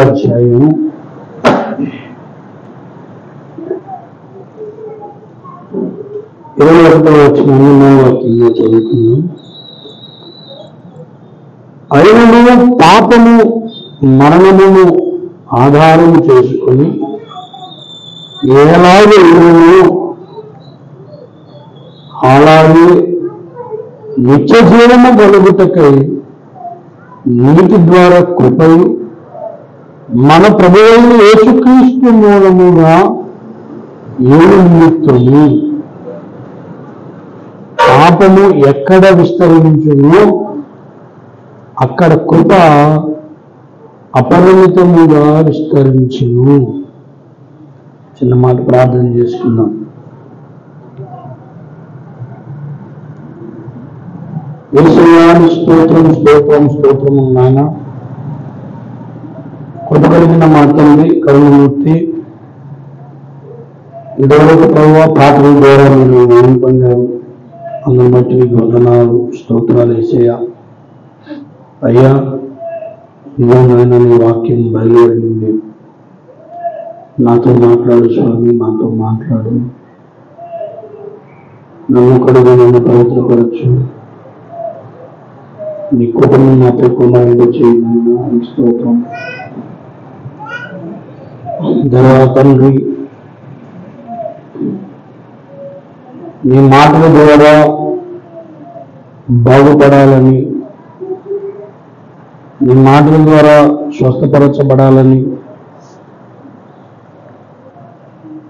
అధ్యాయం 21వ వచనాన్ని మనం వాక్యంగా చదువుకున్నాం. అయినను పాపము మరణమును ఆధారం చేసుకొని ఎలాగే అలాగే నిత్య జీవము కలుగుటకై నీటి ద్వారా కృపయు మన ప్రభువైన యేసుక్రీస్తు మూలముగా నిమిత్తము పాపము ఎక్కడ విస్తరించునో అక్కడ కృప అపరిమితముగా విస్తరించును. చిన్న మాట ప్రార్థన చేసుకుందాం. యేసయ్యాని స్తోత్రం స్తోత్రం స్తోత్రము నాయన. కృప కలిగిన మా తండ్రి, కరుణమూర్తి, ఇంతవరకు ప్రభువా పాటల ద్వారా మీరు ఏం పొందారు, అందరి బట్టి మీకు వందనాలు స్తోత్రాలు యేసయ్యా. అయ్యా ఇవాళ నీ వాక్యం బయలువెళ్ళింది. నాతో మాట్లాడు స్వామి, నాతో మాట్లాడు. నన్ను కడుగు, నన్ను పవిత్రపరచు. నీ కృపను నాపై కొనసాగింప చేయండి. స్తోత్రం దేవా తండ్రి, నీ మాటల ద్వారా బాగుపడాలని, నీ మాటల ద్వారా స్వస్థపరచబడాలని,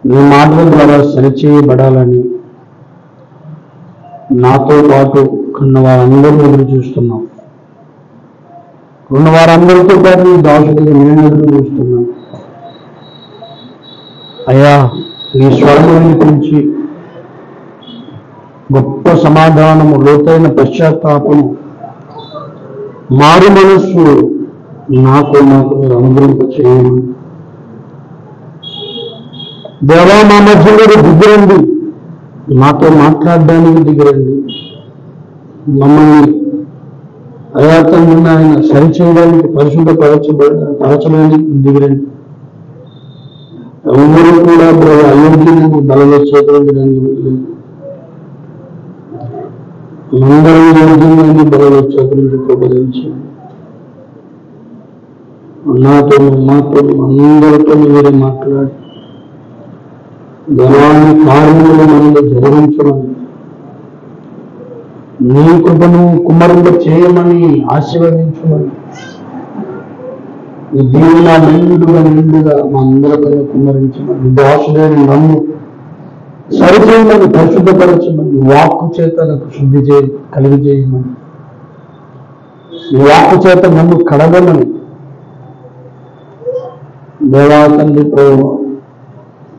నీ మాటల ద్వారా సరిచేయబడాలని నాతో పాటు ఉన్న వారందరూ ఎదురు చూస్తున్నాం. ఉన్న వారందరితో పాటు నీ దాసుడిగా నేను ఎదురు చూస్తున్నాను. అయ్యా నీ స్వరము వినిపించి గొప్ప సమాధానము, లోతైన పశ్చాత్తాపము, మారు మనస్సు నాకు మీరు అనుగ్రహింప చేయండి. దేవా మా మధ్యలో దిగిరండి, నాతో మాట్లాడడానికి దిగిరండి. మమ్మల్ని అయాతంగా ఆయన సరిచేయడానికి, పరచడానికి దిగిరండి. ఎవరు కూడా అయోగ్యానికి బలవచ్చేయడానికి వెళ్ళలేదు. అందరూ యోగ్యంగా బలవచ్చేతనికి ప్రబోధించండి. నాతో అందరితో మీరే మాట్లాడి దేవాన్ని కార్యములు మనలో జరిగించమని, నీ కృపను కుమ్మరింప చేయమని ఆశీర్వదించమని, ఈ దీవుల నిండుగా మా అందరిపై కుమ్మరించమని, దాసుడైన నన్ను సరిచేయమని, పరిశుద్ధపరచమని, వాక్కు చేత నాకు శుద్ధి కలిగజేయమని, ఈ వాక్కు చేత నన్ను కడగమని దేవా తండ్రి ప్రభు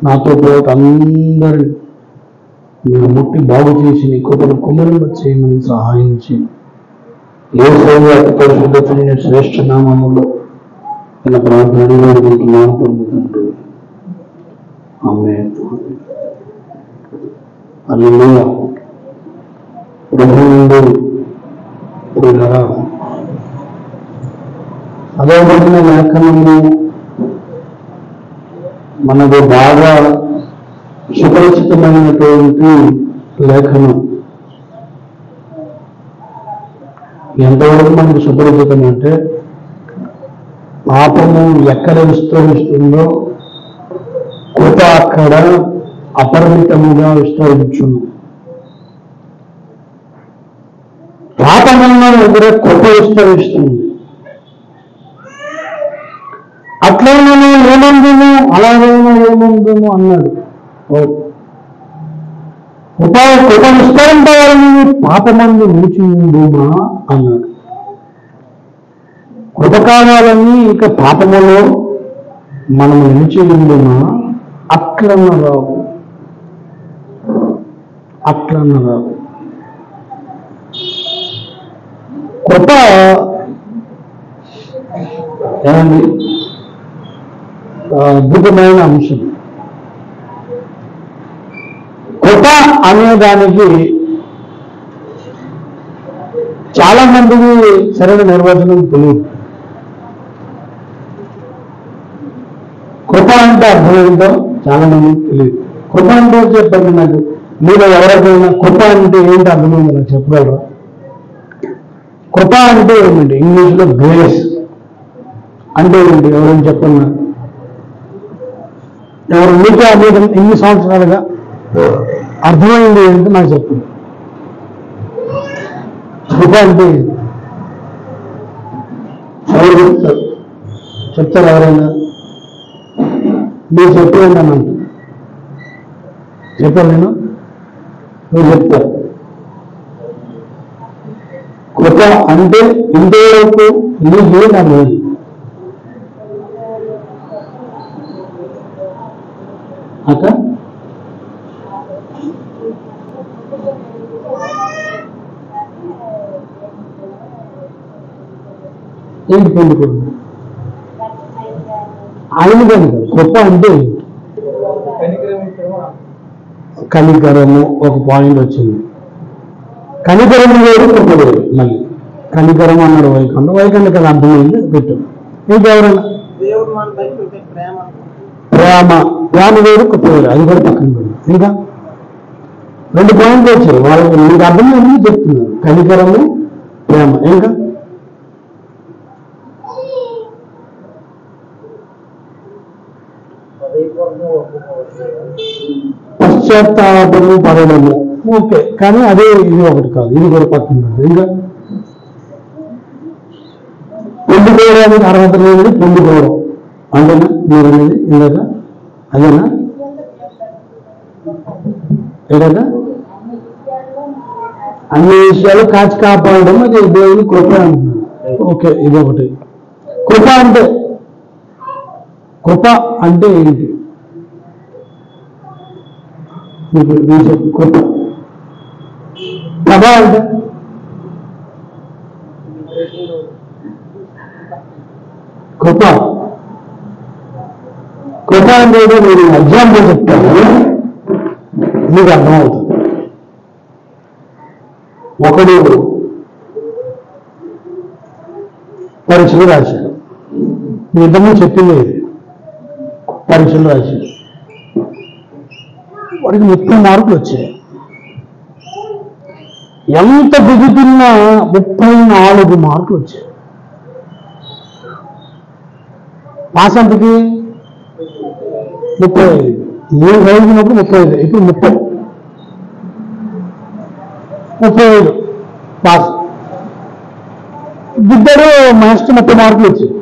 నాతో పాటు అందరినీ మీరు ముట్టి బాగు చేసి నీ కృపను కుమ్మరింప చేయమని సహాయం చేయండి. యేసయ్య అతి పరిశుద్ధమైన శ్రేష్ఠ నామములో తన ప్రార్థన వేడుకుంటున్నాను పొందుతుంటూ. ఆమేన్. హల్లెలూయా. ప్రభువునందు ప్రియులారా, చదవబడిన లేఖనము మనకు బాగా సుపరిచితమైనటువంటి లేఖనం. ఎంతవరకు మనకు సుపరిచితం అంటే, పాపము ఎక్కడ విస్తరిస్తుందో కృప అక్కడ అపరిమితముగా విస్తరించును. పాపమున్న దగ్గర కృప విస్తరిస్తుంది. అట్లయినా ఏమందును అలాగైనా ఏమందును అన్నాడు. కృప విస్తరింపవాలని పాపమందు నిలిచి ఉండుమా అన్నాడు. కృప కావాలని ఇక పాపములో మనము నిలిచి ఉండుమా? అట్లన్నరావు. కృప ఏమండి అద్భుతమైన అంశం. కృప అనేదానికి చాలా మందికి సరైన నిర్వచనం తెలియదు. కృప అంటే అర్థం ఏంటో చాలా మంది తెలియదు. కృప అంటే చెప్పండి నాకు, మీరు ఎవరికైనా కృప అంటే ఏంటి అర్థమైంది నాకు చెప్పగలరా? కృప అంటే ఏమిటి? ఇంగ్లీష్లో గ్రేస్ అంటే ఏంటి? ఎవరైనా చెప్పండి. ఎవరు మీకే అనేది ఎన్ని సంవత్సరాలుగా అర్థమైంది ఏంటి నాకు చెప్పండి. కృప అంటే ఎవరు చెప్తారు? ఎవరైనా మీరు చెప్పేయండి అని అంటారు. చెప్పాను నేను, మీరు చెప్తారు. కృప అంటే ఇంతవరకు నీకు నాకు అక్క ఏంటి పొందుకోండి ఆయన కనుక కృప అంటే కనికరము ఒక పాయింట్ వచ్చింది. కనికరము వేరు, కృప వేరు. మళ్ళీ కనికరం అన్నాడు వైకంఠ కదా అర్థమైంది పెట్టు. ఇంకెవరైనా ప్రేమ వేరు, కృప వేరు. అది కూడా పక్కన పెడు. ఇంకా 2 పాయింట్లు వచ్చాయి. వాళ్ళు మీకు అర్థమైంది చెప్తున్నారు. కనికరము, ప్రేమ. ఇంకా పశ్చాత్తాపము పడడము. ఓకే, కానీ అదే ఇది ఒకటి కాదు, ఇది కూడా పక్కన పెడతారు. ఇంకా పొందుకోవడానికి అర్హత లేదని పొందుకోవడం అంటేనా మీరు అనేది? ఇందాక అదేనా? ఏదైనా అన్ని విషయాలు కాచి కాపాడడం అది దేవుని కృప అంటున్నారు. ఓకే, ఇది ఒకటి. కృప అంటే ఏంటి? కృప ప్రభా అంటే కృప అంటే మీరు ఎగ్జాంపుల్ చెప్తాను, మీకు అర్థమవుతుంది. ఒకడు పరీక్షలు రాశాడు. మీ ఇద్దరు చెప్పింది పరీక్షలు రాశాడు. వాడికి 30 మార్కులు వచ్చాయి. ఎంత దిగుతున్నా 34 మార్కులు వచ్చాయి. పాస్ ఎంతకి? 35. నేను చదువుకున్నప్పుడు 35, ఇప్పుడు 35 పాస్. ఇద్దరు మాస్టర్ 30 మార్కులు వచ్చాయి.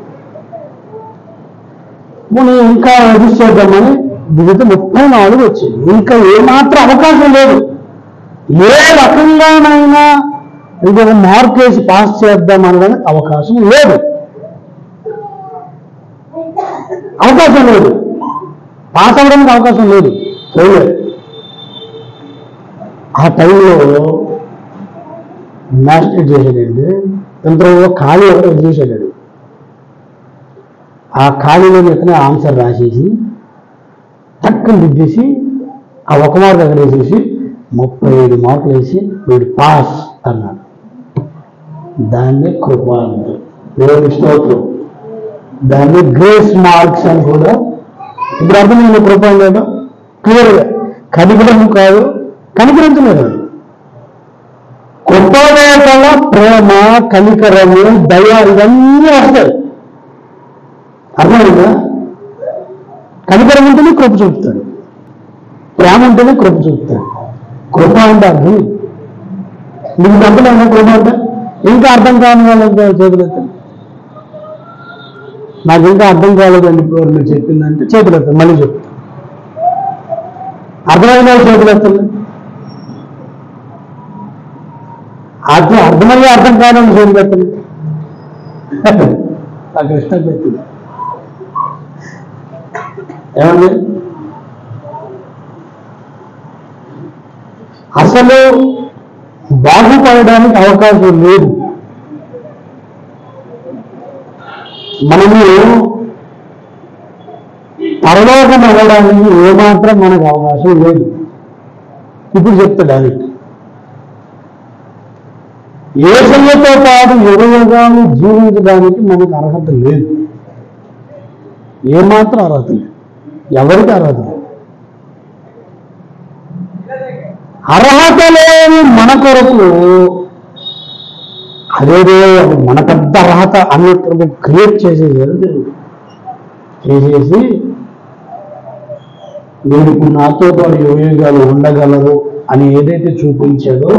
మనం ఇంకా అడ్జస్ట్ చేద్దామని దిగితే 34 వచ్చింది. ఇంకా ఏమాత్రం అవకాశం లేదు. ఏ రకంగానైనా ఇంకొక మార్క్ వేసి పాస్ చేద్దాం అనడానికి అవకాశం లేదు. పాస్ అవ్వడానికి అవకాశం లేదు. ఆ టైంలో మాస్టర్ చేశాడండి. ఇంటర్వ్యూలో ఖాళీ ఎవరో చేశాడు. ఆ ఖాళీలో ఎక్కడ ఆన్సర్ రాసేసి టక్కుని దిద్దేసి ఆ 1 మార్క్ దగ్గర వేసేసి 37 మార్కులు వేసి వీడు పాస్ అన్నాడు. దాన్ని కృప అంటారు. దేవుని స్తోత్రం. దాన్ని గ్రేస్ మార్క్స్ అని కూడా. ఇప్పుడు అర్థమైన కృప అంటే క్లియర్గా కనికరము కాదు, కనికరించలేదు. కృప వేళ ప్రేమ, కనికరము, దయ ఇవన్నీ వస్తాయి. అర్థమైందా? కనికరం ఉంటేనే కృప చూపుతాడు, ప్రేమ ఉంటేనే కృప చూపుతాడు. కృప అంటే అర్థం మీకు అర్థమైనా? కృప అంటే ఇంకా అర్థం కాని వాళ్ళకి చేతులెత్తాను. నాకు ఇంకా అర్థం కాలేదండి మీరు చెప్పిందంటే చేతులెత్తాను. మళ్ళీ చెప్తాను. అర్థమైన వాళ్ళు చేతులెత్తాను. అర్థమయ్యే అర్థం కాదని చేతులెత్తాను. నాకు ఇష్టం పెట్టింది ఏమండి? అసలు బాగుపడడానికి అవకాశం లేదు. మనము పరలోకం అవ్వడానికి ఏమాత్రం మనకు అవకాశం లేదు. ఇప్పుడు చెప్తా డైరెక్ట్. యేసయ్యతో పాటు యుగయుగాలు జీవించడానికి మనకు అర్హత లేదు. ఏమాత్రం అర్హత లేదు. ఎవరికి అర్హత? అర్హత లేని మన కొరకు అదేదో మన పెద్ద అర్హత అన్నట్టు క్రియేట్ చేసేసారు దేవుడు. చేసేసి వీడికి నాతో పాటు యోగాలు ఉండగలరు అని ఏదైతే చూపించాడో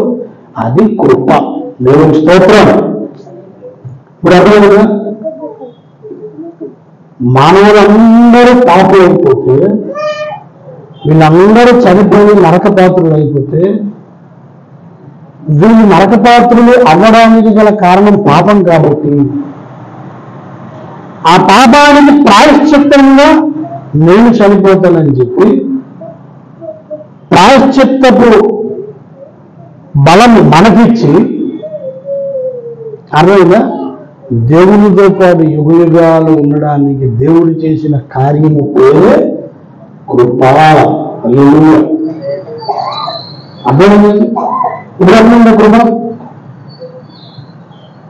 అది కృప. దేవుని స్తోత్రం. ఇప్పుడు అర్థమైందా? మానవులందరూ పాపం అయిపోతే, వీళ్ళందరూ చనిపోయి నరకపాత్రులు అయిపోతే, వీళ్ళు నరకపాత్రులు అవ్వడానికి గల కారణం పాపం కాబట్టి ఆ పాపానికి ప్రాయశ్చిత్తంగా నేను చనిపోతానని చెప్పి ప్రాయశ్చిత్తపు బలం మనకిచ్చి, అర్థమైందా? దేవునితో పాటు యుగయుగాలు ఉండడానికి దేవుడు చేసిన కార్యము పేరే కృప. హల్లెలూయా. అర్థమైంది? ఇబ్రహ్మ కృప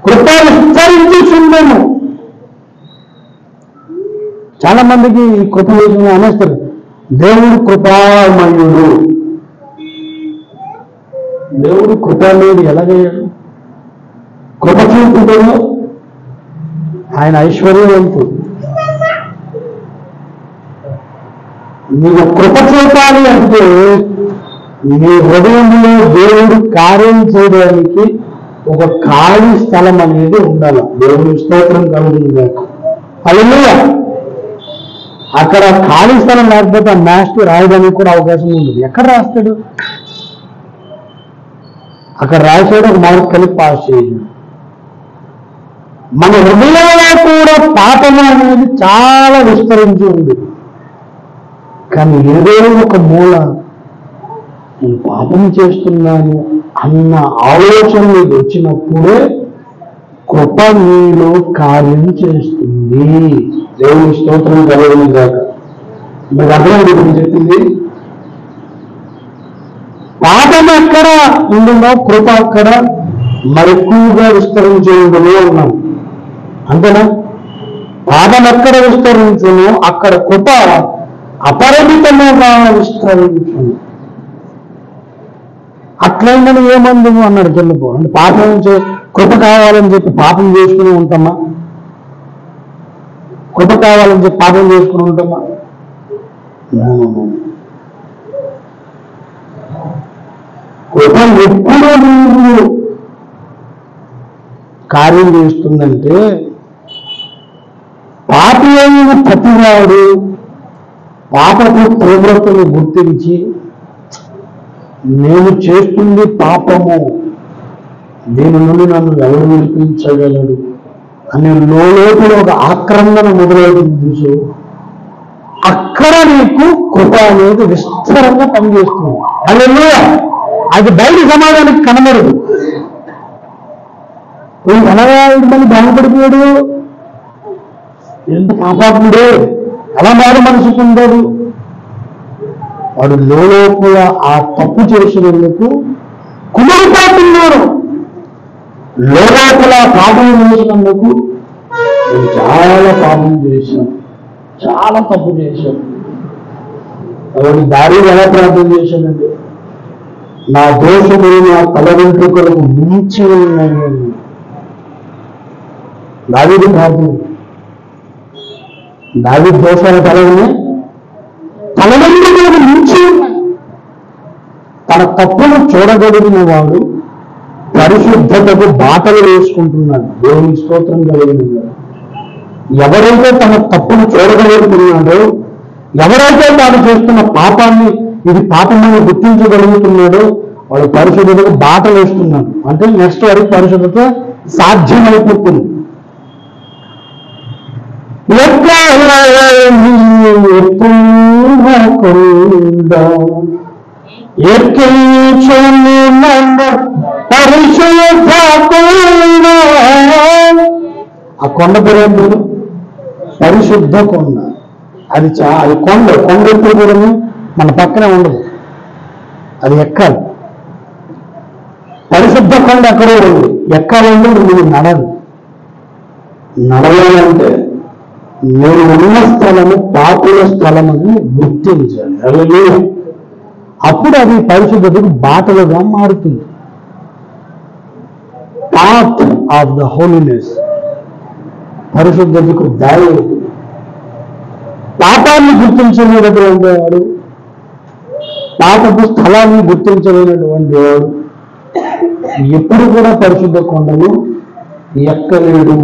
కృప విస్తరించుచుండెను. చాలా మందికి ఈ కృప విషయంలో అనేస్తారు, దేవుడు కృపామయుడు. దేవుడు కృపామయుడు ఎలాగయ్యాడు? కృప చూపుతాడు. ఆయన ఐశ్వర్యవంతుడు. నీకు కృప చూపాలి అంటే నీ హృదయంలో దేవుడు కార్యం చేయడానికి ఒక ఖాళీ స్థలం అనేది ఉండాలి. దేవుని స్తోత్రం కలుగుతుంది. హల్లెలూయా. అక్కడ ఖాళీ స్థలం లేకపోతే ఆ మ్యాథ్స్ రాయడానికి కూడా అవకాశం ఉండదు. ఎక్కడ రాస్తాడు? అక్కడ రాసాడు, ఒక మార్క్ కలిపి పాస్ చేయడు. మన హృదయంలో కూడా పాపము అనేది చాలా విస్తరించి ఉంది. కానీ ఏదో ఒక మూల నేను పాపం చేస్తున్నాను అన్న ఆలోచన నీకు వచ్చినప్పుడే కృప నీలో కార్యం చేస్తుంది. దేవుని స్తోత్రం కలుగును గాక. మీకు అర్థమైంది నేను చెప్పింది? పాపం ఎక్కడ ఉంటుందో కృప అక్కడ మరెక్కువగా విస్తరించి ఉంటుందో ఉన్నాం. అంతేనా? పాపం ఎక్కడ విస్తరించును అక్కడ కృప అపరిమితంగా విస్తరించును. అట్లయిందని ఏమందు అన్నాడు చెల్లిపో. అంటే పాపం కృప కావాలని చెప్పి పాపం చేసుకుని ఉంటామా? కృప కావాలని చెప్పి పాపం చేసుకుని ఉంటామా? కృప ఎప్పుడు నువ్వు కార్యం చేస్తుందంటే, పాపి అయిన ప్రతివాడు పాపపు తీవ్రతను గుర్తించి నేను చేస్తుంది పాపము, దీని నుండి నన్ను ఎవరు విడిపించగలడు అనే లోపల ఒక ఆక్రందన మొదలవుతుంది చూసు. అక్కడ నీకు కృప అనేది విస్తారంగా పనిచేస్తుంది. హల్లెలూయా. అది బయట సమాజానికి కనబడదు. ఎలాగాడు మళ్ళీ బాగుపడిపోయాడు, ఎంత పాపాత్ముడు, ఎలా మారు మనసుకు ఉంటాడు. వాడు లోపల ఆ తప్పు చేసినందుకు కుమారుతున్నాడు. లోపల పాపం చేసినందుకు నేను చాలా పాపం చేశాను, చాలా తప్పు చేశాను. వాడి దారి ఎలా ప్రార్థన చేశానండి? నా దోషములు నా తల వెంట్రుకలకు మించి ఉన్నాయి. దావీదు ప్రార్థన. దావీదు దోషాల తల వెంట్రుకలకు మించి ఉన్నాయి. తన తప్పును చూడగలిగిన వాడు పరిశుద్ధతకు బాటలు వేసుకుంటున్నాడు. దేవుని స్తోత్రం కలిగిన ఎవరైతే తన తప్పును చూడగలుగుతున్నాడో, ఎవరైతే తాను చేస్తున్న పాపాన్ని ఇది పాపమని గుర్తించగలుగుతున్నాడో వాడు పరిశుద్ధతకు బాటలు వేస్తున్నాడు. అంటే నెక్స్ట్ వాడికి పరిశుద్ధత సాధ్యమైపోతుంది. ఆ కొండ పేరు పరిశుద్ధ కొండ. అది అది కొండ ఎప్పుడు కూడా మన పక్కనే ఉండదు, అది ఎక్కాలి. పరిశుద్ధ కొండ ఎక్కడో ఉంది, ఎక్కాలంటే నువ్వు నడవాలంటే నేను ఉన్న స్థలము పాపుల స్థలమని గుర్తించాలి. హల్లెలూయా. అప్పుడు అది పరిశుద్ధతకు బాటలుగా మారుతుంది. పాత్ ఆఫ్ ద హోలీనెస్, పరిశుద్ధతకు దారి. పాపాన్ని గుర్తించలేనటువంటి వాడు, పాపపు స్థలాన్ని గుర్తించలేనటువంటి వాడు ఎప్పుడు కూడా పరిశుద్ధ కొండను ఎక్కలేడు,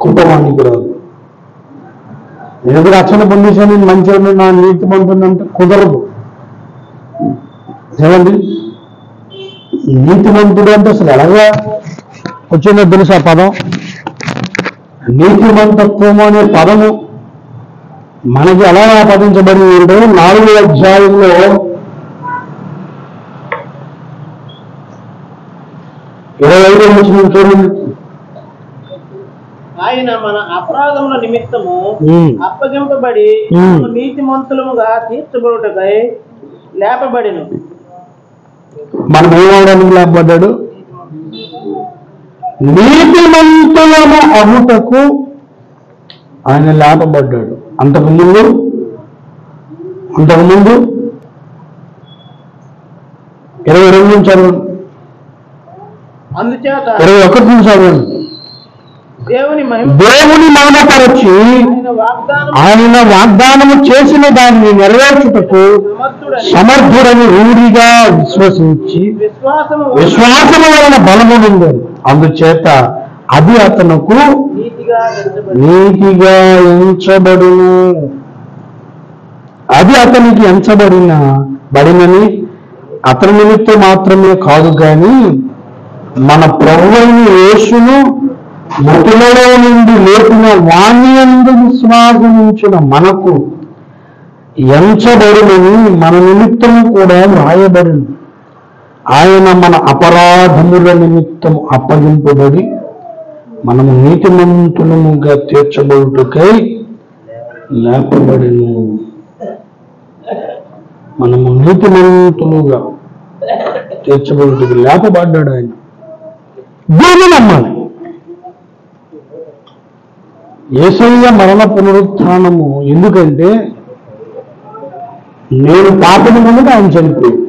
కుటుంబానికి రాదు. నేను రక్షణ పొందేశాను, నేను మంచివాడిని, నా నీతి మంతుందంటే కుదరదు. ఏమండి, నీతిమంతుడు అంటే అసలు ఎలాగా వచ్చిందో తెలుసా పదం? నీతిమంతత్వము అనే పదము మనకి ఎలా ఆపాదించబడి ఉంటే 4వ అధ్యాయంలో 25వ వచనం చూడండి. ఆయన మన అపరాధముల నిమిత్తము అప్పగింపబడి నీతిమంతులముగా తీర్చబడుటకై లేపబడిను. మనం ఏమవడానికి లేపబడ్డాడు? నీతిమంతులము అగుటకు ఆయన లేపబడ్డాడు. అంతకుముందు 22 నుంచి చదవండి, అందుచేత 21 నుంచి చదవండి. దేవుని మహిమపరచి ఆయన వాగ్దానము చేసిన దాన్ని నెరవేర్చుటకు సమర్థుడని రూఢిగా విశ్వసించి విశ్వాసము వలన బలము పొందాడు. అందుచేత అది అతనుకు నీతిగా ఎంచబడును. అది అతనికి బడినని అతని నిమిత్తం మాత్రమే కాదు కానీ మన ప్రభువైన యేసును మృతులలో నుండి లేపిన వాణ్యందు విశ్వాసముంచిన మనకు ఎంచబడునని మన నిమిత్తము కూడా వ్రాయబడింది. ఆయన మన అపరాధముల నిమిత్తం అప్పగింపబడి మనము నీతిమంతులముగా తీర్చబడుటకై లేపబడిను. మనము నీతిమంతులుగా తీర్చబడుటకు లేపబడ్డాడు ఆయన. దీన్ని నమ్మాలి. యేసయ్య మరణ పునరుత్థానము ఎందుకంటే నేను పాపము కనుక ఆయన చనిపోయాడు.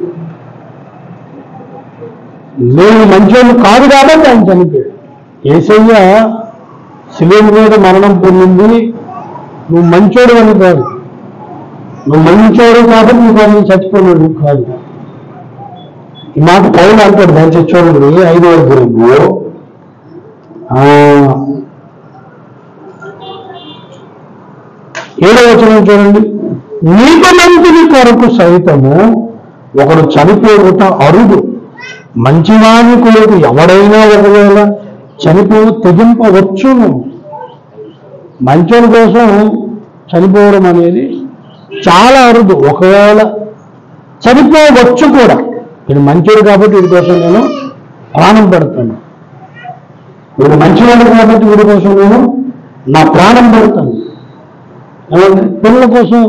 నేను మంచోడు కాదు కాబట్టి ఆయన చనిపోయాడు. యేసయ్య శిలువ మీద మరణం పొందింది నువ్వు మంచోడు అని కాదు, నువ్వు మంచోడు కాబట్టి నువ్వు ఆయన చచ్చిపోయినాడు కాదు. ఈ మాట పౌలు అంటాడు. దాన్ని చూడండి 5వ అధ్యాయంలో 7వ వచనం చూడండి. నీతిమంతుని కొరకు సైతము ఒకడు చనిపోవుట అరుదు, మంచివాని కొరకు ఎవడైనా ఒకవేళ తెగింపవచ్చును. మంచోడి కోసం చనిపోవడం అనేది చాలా అరుదు. ఒకవేళ చనిపోవచ్చు కూడా. వీడు మంచోడు కాబట్టి వీడి కోసం నేను ప్రాణం పెడతాను, వీడు మంచివాడు కాబట్టి వీడి కోసం నేను నా ప్రాణం పెడతాను. ఏమండి, పిల్లల కోసం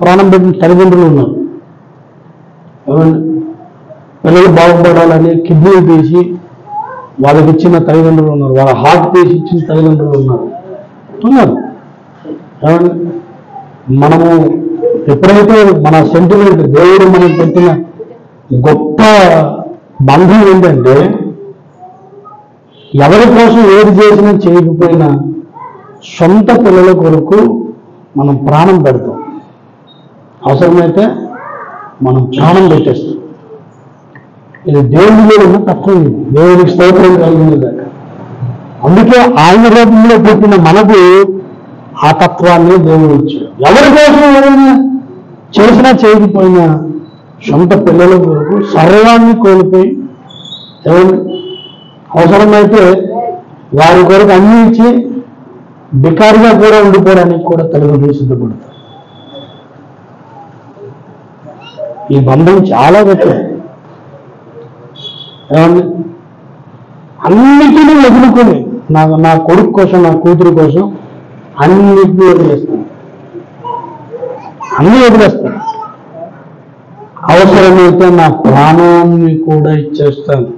ప్రాణం పెట్టిన తల్లిదండ్రులు ఉన్నారు. ఏమండి, పిల్లలు బాగుపడాలని కిడ్నీలు తీసి వాళ్ళకి ఇచ్చిన తల్లిదండ్రులు ఉన్నారు, వాళ్ళ హార్ట్ తీసి ఇచ్చిన తల్లిదండ్రులు ఉన్నారు. ఏమండి, మనము ఎప్పుడైతే మన సెంటిమెంట్ దేవుడు మనకు పెట్టిన గొప్ప బంధం ఏంటంటే ఎవరి కోసం ఏది చేసినా చేయకపోయినా సొంత పిల్లల కొరకు మనం ప్రాణం పెడతాం. అవసరమైతే మనం ప్రాణం పెట్టేస్తాం. ఇది దేవుని మీద ఉన్న తత్వం. దేవునికి స్తోత్రం కలిగింది దాకా. అందుకే ఆయన రూపంలో పెట్టిన మనకు ఆ తత్వాన్ని దేవుడు ఇచ్చాడు. ఎవరి కోసం ఎవరైనా చేసినా చేయకపోయినా సొంత పిల్లల కొరకు సర్వాన్ని కోల్పోయి అవసరమైతే వారి కొరకు అన్ని ఇచ్చి బికారిగా కూడా ఉండిపోవడానికి కూడా తల్లిదండ్రులు సిద్ధపడతారు. ఈ బంధం చాలా గొప్ప. ఏమండి, అన్నిటినీ వదులుకొని నా కొడుకు కోసం నా కూతురు కోసం అన్నిటినీ వదిలేస్తాను, అన్నీ వదిలేస్తాను. అవసరమైతే నా ప్రాణాన్ని కూడా ఇచ్చేస్తాను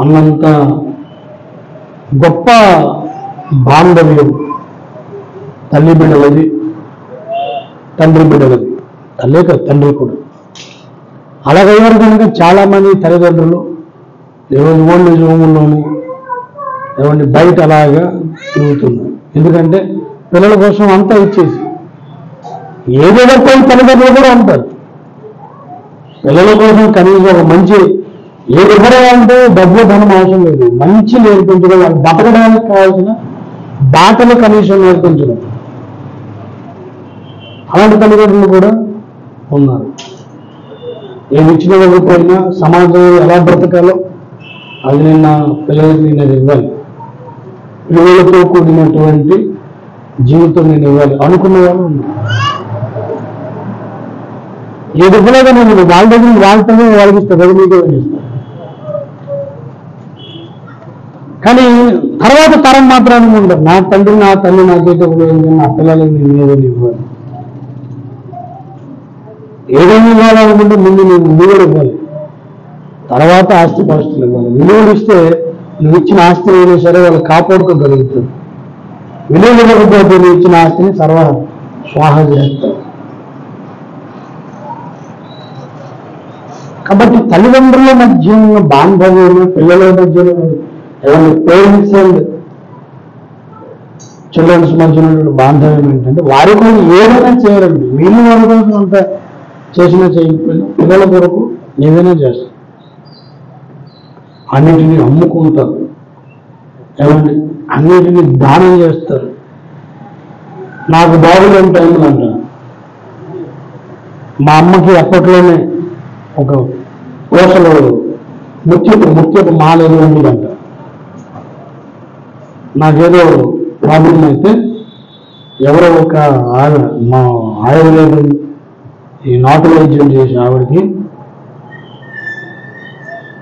అన్నంత గొప్ప బాంధవ్యం తల్లి బిడ్డలది, తండ్రి బిడ్డలది, తల్లే కాదు తండ్రి కూడా. అలాగయ్యారు కనుక చాలామంది తల్లిదండ్రులు ఈరోజు ఓల్డేజ్ హోముల్లోనూ ఏమంటే బయట అలాగా తిరుగుతున్నారు. ఎందుకంటే పిల్లల కోసం అంతా ఇచ్చేసి ఏదో కొన్ని తల్లిదండ్రులు కూడా ఉంటారు పిల్లల కోసం కనీసం ఒక మంచి ఏది అంటే డబ్బు ధనం అవసరం లేదు, మంచి నేర్పించడం, వాళ్ళు బతకడానికి కావాల్సిన బాటలు కనీసం నేర్పించడం. అలాంటి తల్లిదండ్రులు కూడా ఉన్నారు. ఏమి ఇచ్చిన ఇవ్వకపోయినా సమాజంలో ఎలా బ్రతకాలో అది నిన్న పిల్లలకి నేను ఇవ్వాలి, విలువలతో కూడినటువంటి జీవితం నేను ఇవ్వాలి అనుకున్న వాళ్ళు ఉన్నారు. ఏది ఇవ్వలేదో నేను వాళ్ళ దగ్గర వాళ్ళతోనే వాళ్ళకి ఇస్తాను, అది మీకే ఇస్తాను. కానీ తర్వాత తరం మాత్రాన్ని ఉండదు. నా తండ్రి నా తల్లి నాకైతే ఉపయోగించి నా పిల్లలకి నేను ఏదైనా ఇవ్వాలి, ఏదైనా ఇవ్వాలనుకుంటే ముందు నేను విలువలు ఇవ్వాలి, తర్వాత ఆస్తి పాస్తులు ఇవ్వాలి. విలువలు ఇస్తే నువ్వు ఇచ్చిన ఆస్తిని అయినా సరే వాళ్ళు కాపాడుకోగలుగుతారు. విలువలు ఇవ్వకపోతే నువ్వు ఇచ్చిన ఆస్తిని స్వాహ చేస్తారు. కాబట్టి తల్లిదండ్రుల మధ్య ఉన్న బాంధవ్యం, పిల్లల మధ్యలో ఏమన్నా పేరెంట్స్ అండ్ చిల్డ్రన్స్ మధ్య ఉన్న బాంధవ్యం ఏంటంటే వారి కోసం ఏదైనా చేయాలండి. వీళ్ళు వారి కోసం అంత చేసినా చేయకపోయినా పిల్లల కొరకు ఏదైనా చేస్తారు. అన్నిటినీ అమ్ముకుంటారు, ఏమండి అన్నిటినీ దానం చేస్తారు. నాకు బాగులేని టైంలో అంటారు. మా అమ్మకి అప్పట్లోనే ఒక కోసలో ముత్యపు మాలేదు అంట. నాకేదో ప్రాబ్లం అయితే ఎవరో ఒక ఆవిడ, మా ఆయుర్వేదం ఈ నాటు వైద్యం చేసి ఆవిడకి,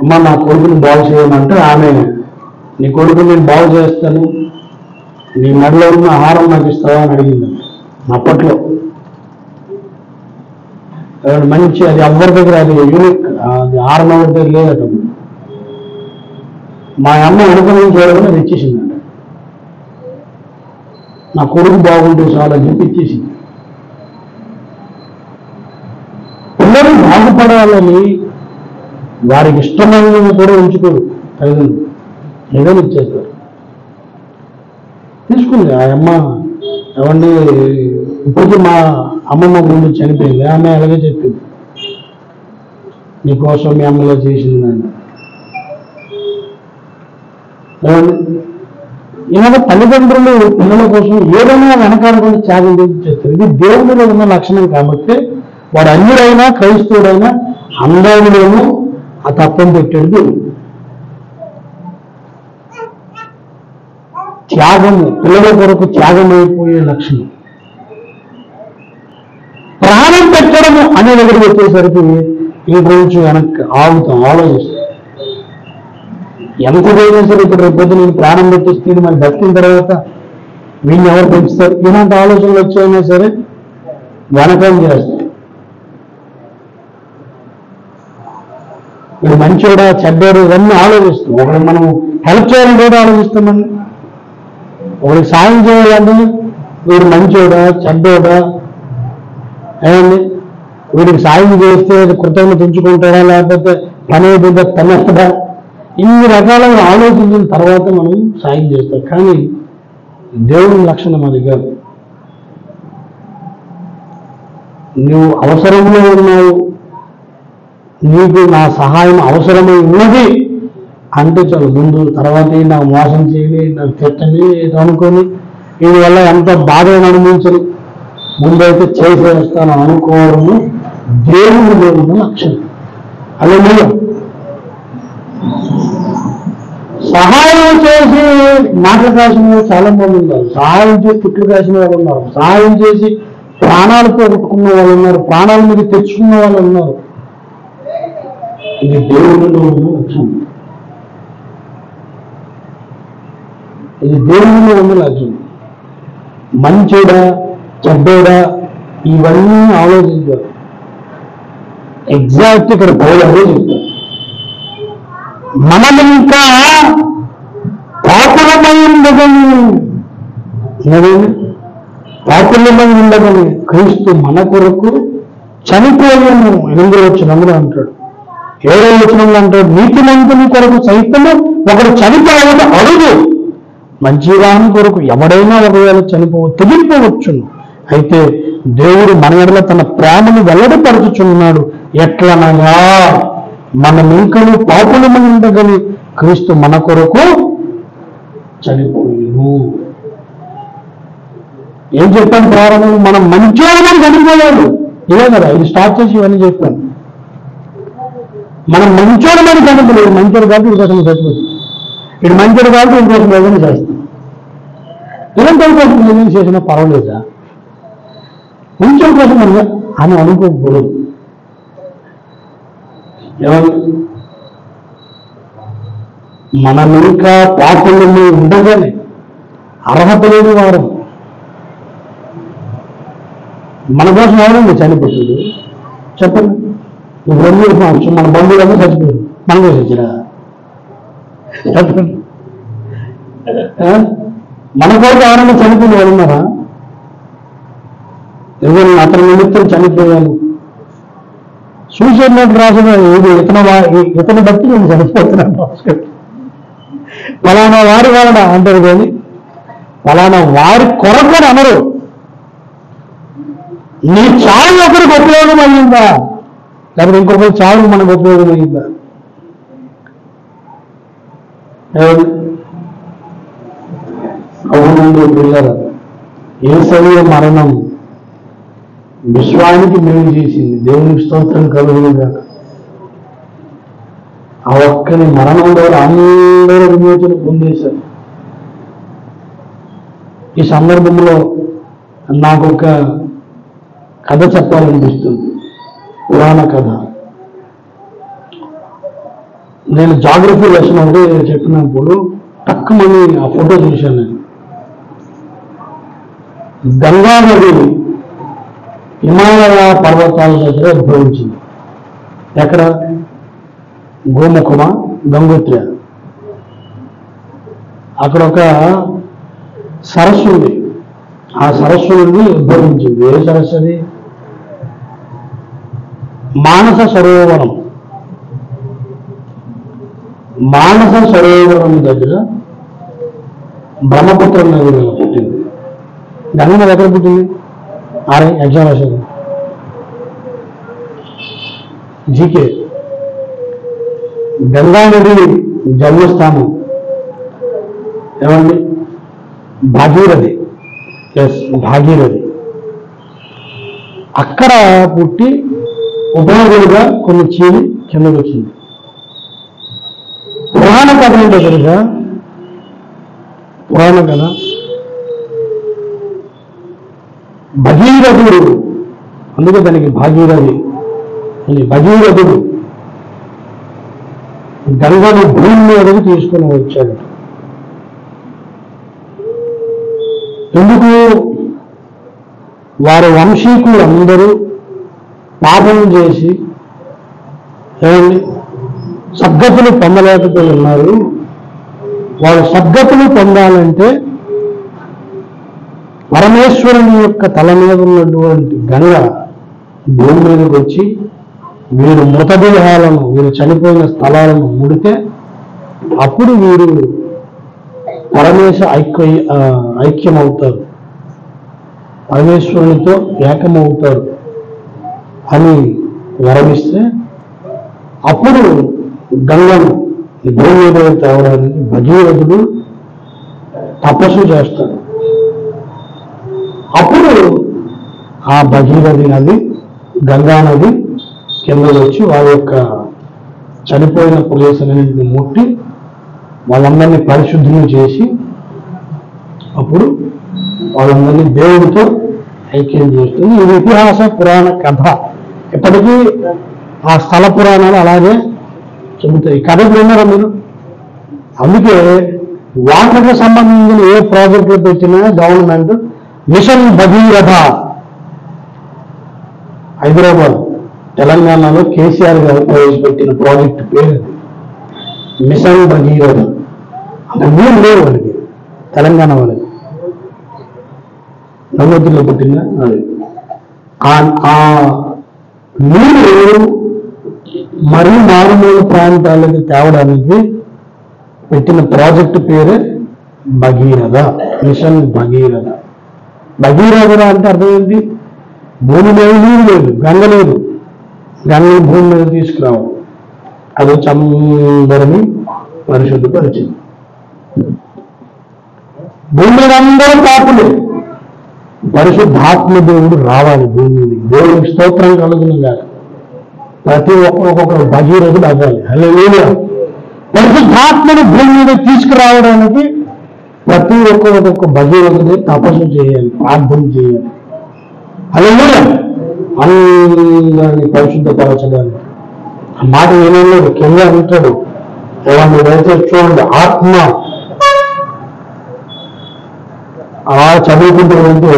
అమ్మ నా కొడుకుని బాగు చేయమంటే ఆమె నీ కొడుకుని నేను బాగు చేస్తాను, నీ మెడలో ఉన్న ఆహారం నాకు ఇస్తావా అని అడిగింది. అప్పట్లో మంచి అది ఎవరి దగ్గర అది యూనిక్, అది ఆహారం ఎవరి దగ్గర లేదట. మా అమ్మ అనుకుని చూడగానే అది ఇచ్చేసిందండి. నా కొడుకు బాగుంటే చాలా చెప్పి ఇచ్చేసింది. పిల్లలు బాగుపడాలని వారికి ఇష్టమైనవి కూడా ఉంచుకోరు తల్లిదండ్రులు, ఏదైనా ఇచ్చేస్తారు. తీసుకుంది ఆ అమ్మ. ఏమండి ఇప్పటికీ మా అమ్మమ్మ ముందు చనిపోయింది, ఆమె అలాగే చెప్పింది, నీకోసం మీ అమ్మలో చేసిందండి. ఏమండి ఇలాగ తల్లిదండ్రులు పిల్లల కోసం ఏదైనా వెనకాడకుండా త్యాగం చేసి చేస్తారు. ఇది దేవుడిలో ఉన్న లక్షణం కాబట్టి వాడు అన్యుడైనా క్రైస్తవుడైనా అందరిలోనూ ఆ తత్వం పెట్టాడు. త్యాగము పిల్లల కొరకు త్యాగం అయిపోయే లక్షణం. ప్రాణం పెట్టడము అనే దగ్గరికి వచ్చేసరికి ఈ గురించి వెనక్కి ఆలోచిస్తాం. ఎంతైనా సరే ఇప్పుడు రేపు నేను ప్రాణం పెట్టిస్తే మరి బతికిన తర్వాత వీళ్ళని ఎవరు పెంచుతారు, ఇలాంటి ఆలోచనలు వచ్చాయినా సరే వెనకం చేస్తాం. వీడు మంచోడా చెడ్డోడు ఇవన్నీ ఆలోచిస్తాం. ఒకటి మనం హెల్ప్ చేయాలని కూడా ఆలోచిస్తామండి. ఒకరికి సాయం చేయాలంటే వీడు మంచోడా చెడ్డోడా, ఏమండి వీడికి సాయం చేస్తే కృతజ్ఞత ఉంచుకుంటాడా లేకపోతే పని అయిపోతే తనెత్తడా, ఇన్ని రకాలుగా ఆలోచించిన తర్వాత మనం సాయం చేస్తాం. కానీ దేవుని లక్షణం అది కాదు. నువ్వు అవసరంలో ఉన్నావు, నీకు నా సహాయం అవసరమై ఉన్నది అంటే చాలు ముందు, తర్వాత నాకు మోసం చేయని, నాకు తిట్టని, ఏదో అనుకొని దీని వల్ల ఎంత బాధను అనుభవించని ముందైతే చేసేస్తాను అనుకోవడము దేవునిలో ఉన్న లక్షణం. అలా సహాయం చేసి మాటలు కాసిన వాళ్ళు చాలా మంది ఉన్నారు, సహాయం చేసి తిట్లు కాసిన వాళ్ళు ఉన్నారు, సహాయం చేసి ప్రాణాలు పోగొట్టుకున్న వాళ్ళు ఉన్నారు, ప్రాణాల మీద తెచ్చుకున్న వాళ్ళు ఉన్నారు. ఇది దేవునిలో ఉన్న లక్షణం. ఇది దేవునిలో ఉన్న లక్షణం. మంచోడా చెడ్డోడా ఇవన్నీ ఆలోచించారు. ఎగ్జాక్ట్ ఇక్కడ పోయాడే చెప్తారు. మనం ఇంకా పాపులమై ఉండగలను, ఉన్నదేమి పాపులమై ఉండగని క్రీస్తు మన కొరకు చనిపోయాను 8వ వచనంలో అంటాడు. 7వ వచనంలో అంటాడు, నీతిమంతుని కొరకు సైతము ఒకడు చనిపోవడం అరుదు, మంచివాని కొరకు ఎవడైనా ఒకవేళ తెగిపోవచ్చును. అయితే దేవుడు మన ఎడల తన ప్రేమను వెల్లడిపరుచుచున్నాడు. ఎట్లనగా మనం ఇంకను పాపులమై ఉండగని క్రీస్తు మన కొరకు చనిపోయాను. ఏం చెప్పాను ప్రారంభం? మనం మంచివాడమని చనిపోయాడు. ఇదే కదా, ఇది స్టార్ట్ చేసి ఇవన్నీ చెప్పాను. మనం మంచోడమని చనిపోలేదు. మంచోడు కాబట్టి ఇంకోసం చచ్చిపోతుంది. ఇటు మంచోడు కాబట్టి ఇంకోసం ఏదైనా చేస్తాం. ఇలాంటి కోసం ఏదైనా చేసినా పర్వాలేదా? మంచోడు కోసం అని అనుకోకూడదు. ఎవరు మనం ఇంకా పాపులని ఉండగానే అర్హత లేని వారు మన కోసం ఎవరండి చనిపోతుంది? చెప్పండి. ఇప్పుడు మన బంధువులన్నీ చచ్చిపోయారు, మన కోసం వచ్చిరా? చెప్పండి. మన కోసం ఎవరైనా చనిపోయిన వాళ్ళు ఉన్నారా? ఎవరు అతని నిమిత్తం చనిపోయాను, సూసైడ్ నోట్ రాసిన ఇతను బట్టి నేను చనిపోతున్నాను, ఫలానా వారి వలన అంటారు. కానీ ఫలానా వారి కొరకు అనరు. నీ చావు ఒకరికి ఉపయోగం అయ్యిందా, లేకపోతే ఇంకొకరి చావు మనకు ఉపయోగం అయ్యిందా? అవునండి పిల్లరా, యేసయ్య మరణం విశ్వానికి మేలు చేసింది. దేవునికి స్తోత్రం కలుగునుగాక. ఆ ఒక్కని మరణం ద్వారా అందరూ విమోచన పొందేశారు. ఈ సందర్భంలో నాకు ఒక కథ చెప్పాలనిపిస్తుంది, పురాణ కథ. నేను జాగ్రఫీ లెసన్ అంటే చెప్పినప్పుడు తక్కువని ఆ ఫోటో చూశాను. నేను గంగా నది హిమాలయ పర్వతాల దగ్గర ఉద్భవించింది. ఎక్కడ? గోముఖమా, గంగోత్రి, అక్కడ ఒక సరస్సు ఉంది. ఆ సరస్సు నుండి ఉద్భవించింది. ఏ సరస్సు అది? మానస సరోవరం. మానస సరోవరం దగ్గర బ్రహ్మపుత్ర నది పుట్టింది. గంగ నది ఎక్కడ పుట్టింది? ఎగ్జామ్ రాశారు జీకే. గంగా నది జన్మస్థానం ఏమండి? భాగీరథి. ఎస్, భాగీరథి. అక్కడ పుట్టి ఉపయోగులుగా కొన్ని చీలి కిందకు వచ్చింది. పురాణ కథ ఏంటో తెలుసా? పురాణ కథ భగీరథుడు, అందుకే దానికి భాగీరథి అని. భగీరథుడు గంగను భూమి మీదకి తీసుకుని వచ్చాడు. ఎందుకు? వారి వంశీకులు అందరూ పాపం చేసి ఏమండి సద్గతులు పొందలేకపోయి ఉన్నారు. వాళ్ళు సద్గతులు పొందాలంటే పరమేశ్వరుని యొక్క తల మీద ఉన్నటువంటి గంగ భూమి మీదకి వచ్చి వీరు మృతదేహాలను, వీరు చనిపోయిన స్థలాలను ముడితే అప్పుడు వీరు ఐక్యమవుతారు, పరమేశ్వరునితో ఏకమవుతారు అని వరమిస్తే అప్పుడు గంగను భూమి మీద తేవడానికి భగీరథుడు తపస్సు చేస్తాడు. అప్పుడు ఆ భగీరథి నది, గంగా నది కింద వచ్చి వారి యొక్క చనిపోయిన ప్రదేశాలన్నింటిని ముట్టి వాళ్ళందరినీ పరిశుద్ధులు చేసి అప్పుడు వాళ్ళందరినీ దేవుడితో ఐక్యం చేస్తుంది. ఇది ఇతిహాస పురాణ కథ. ఇప్పటికీ ఆ స్థల పురాణాలు అలాగే చెబుతాయి. కథ విన్నారా మీరు? అందుకే వాటర్కి సంబంధించిన ఏ ప్రాజెక్టులు పెట్టినా గవర్నమెంట్ మిషన్ భగీరథ, హైదరాబాద్ తెలంగాణలో కేసీఆర్ గారు ప్రవేశపెట్టిన ప్రాజెక్టు పేరు మిషన్ భగీరథ. అంత నీరు లేవు వాళ్ళకి, తెలంగాణ వాళ్ళకి. గంగోత్రిలో పుట్టిందా? అది ఆ నీరు మరీ మారుమూల ప్రాంతాలకు తేవడానికి పెట్టిన ప్రాజెక్టు పేరే భగీరథ, మిషన్ భగీరథ. భగీరథ అంటే అర్థం ఏంటి? భూమి మీద నీరు లేదు, గంగ లేదు, గంగని భూమి మీద తీసుకురావాలి. అది అందరినీ పరిశుద్ధపరిచింది. భూమి మీద అందరూ పాపులే, పరిశుద్ధాత్మ దేవుడు రావాలి భూమి మీద. దేవుడికి స్తోత్రం కలుగునుగా. ప్రతి ఒక్కొక్కరు భగీరథుడు అవ్వాలి. హల్లెలూయా. పరిశుద్ధాత్మను భూమి మీద తీసుకురావడానికి ప్రతి ఒక్కొక్క భగీరథుడే తపస్సు చేయాలి, ప్రార్థన చేయాలి. హల్లెలూయా. అందరినీ పరిశుద్ధపరచడానికి. ఆ మాట ఏమన్నాడు? కింద అంటాడు, మీరైతే చూడండి, ఆత్మ అలా చదువుకుంటూ వెళ్తూ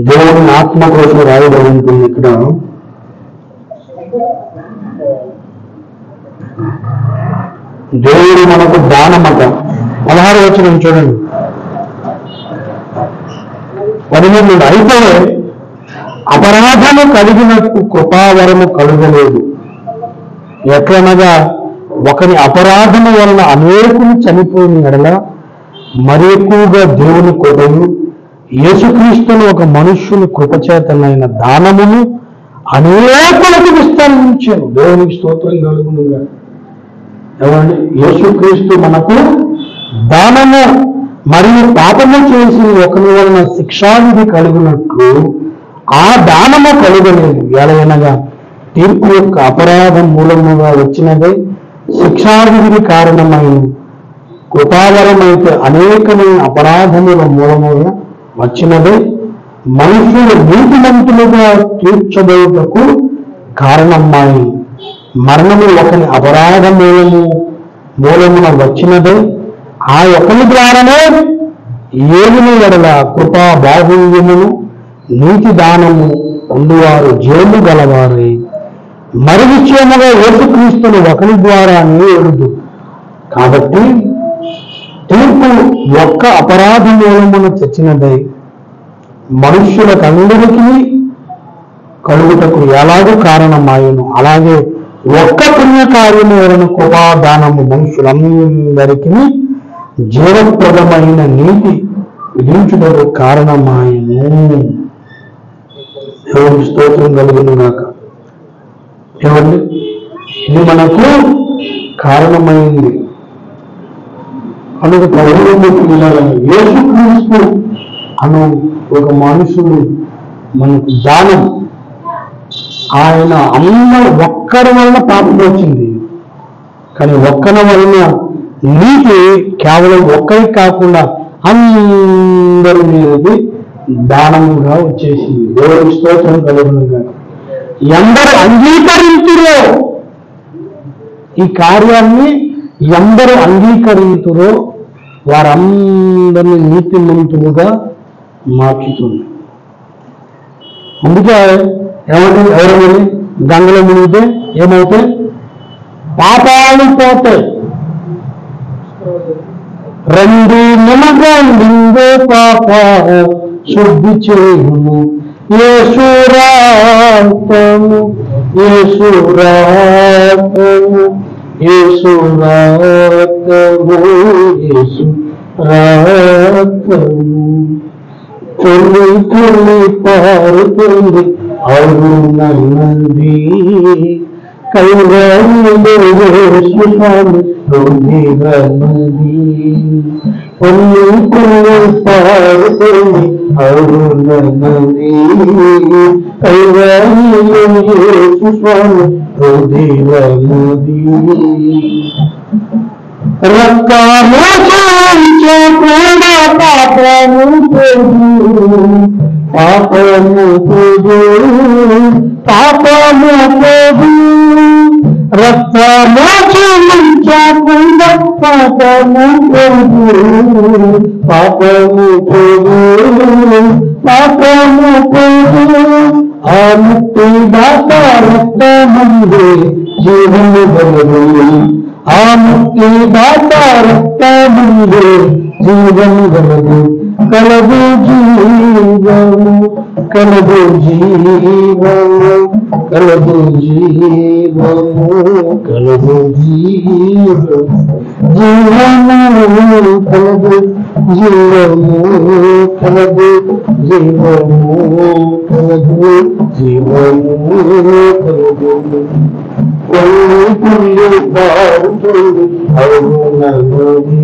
దేవుని ఆత్మ కోసం రాయబడి ఉంటుంది ఇక్కడ. దేవుడు మనకు దానమట. 16వ వచనం చూడండి. 13 అయితే అపరాధము కలిగినట్టు కృపావరము కలుగలేదు. ఎట్లనగా ఒకని అపరాధము వలన అనేకులు చనిపోయిన ఎడల మరి ఎక్కువగా దేవుని కృపయు యేసుక్రీస్తును ఒక మనుష్యుని కృపచేతనైన దానమును అనేకులకు విస్తరించాను. దేవునికి స్తోత్రం కలుగునుగా. ఏమండి? యేసుక్రీస్తు మనకు దానము మరియు పాపము చేసి ఒకరి వలన శిక్షావిధి కలుగునట్లు ఆ దానము కలుగలేదు. ఎలాగనగా తీర్పు యొక్క అపరాధం మూలముగా వచ్చినదే శిక్షావిధికి కారణమైన కృపావరమైతే అనేకమైన అపరాధముల మూలముగా వచ్చినదే మనుషులు నీతిమంతులుగా తీర్చబడుటకు కారణమ్మాయి. మరణము ఒకరి అపరాధ మూలమున వచ్చినదే ఆ ఒకరి ద్వారానే ఏలిని ఎడల కృపా బాహుల్యమును నీతి దానము పొందువారు జేము గలవారై మరి నిశ్చయముగా యేసుక్రీస్తును ఒకరి ద్వారానే ఎరుదు. కాబట్టి తీర్పు ఒక్క అపరాధ మూలమున తెచ్చినదై మనుష్యులకందరికీ కలుగుటకు ఎలాగో కారణమాయను, అలాగే ఒక్క పుణ్యకార్యము వలన కృపాదానము మనుషులందరికీ జీవప్రదమైన నీతి విధించుటకు కారణమాయను. దేవునికి స్తోత్రం కలుగును గాక. ఏమండి? ఇది మనకు కారణమైంది. కనుక ప్రభువులోకి వెళ్ళాలని యేసుక్రీస్తు అను ఒక మనుషుడు మనకు దానం. ఆయన అందరూ ఒక్కరి వలన పాపం వచ్చింది, కానీ ఒక్కరి వలన నీతి కేవలం ఒక్కరికి కాకుండా అందరి మీదకి దానముగా వచ్చేసింది. దేవుని స్తోత్రం కలుగునుగా. ఎందరు అంగీకరించురో ఈ కార్యాన్ని, ఎందరు అంగీకరించురో వారందరినీ నీతిమంతులుగా మార్చుతుంది. అందుకే ఏమంటే ఎవరైనా గంగలో మునిగితే ఏమవుతాయి? పాపాలు పోతాయి. రెండు నిమగండు పాప శుద్ధి చేయును యేసురాతము యేసురాతము యేసురాతము యేసురాతము కొన్ని కొన్ని పారుతుంది అరుణ నది కైవాణిలో యేసుస్వామి నది కొన్ని కొన్ని పారుతుంది అరుణ నది కైవాణిలో యేసుస్వామి నది రక్తము చూచే కూడా పాపము పోదు పాపము పోదు పాపము పోదు రక్తమోచకుండా పాపము పోదు, పాపము పోదు, పాపము పోదు. ఆ ముక్తి దాత రక్తమందే జీవము గలదు, ఆ ముక్తి దాత రక్తమందే జీవము గలదు. కలదు జీవము, కలదు జీవము, కలదు జీవము, కలదు జీవము, జీవము కలదు, జీవము కలదు, జీవము కలదు, జీవము కలదు. కొల్లు పాడుతుంది అవునది,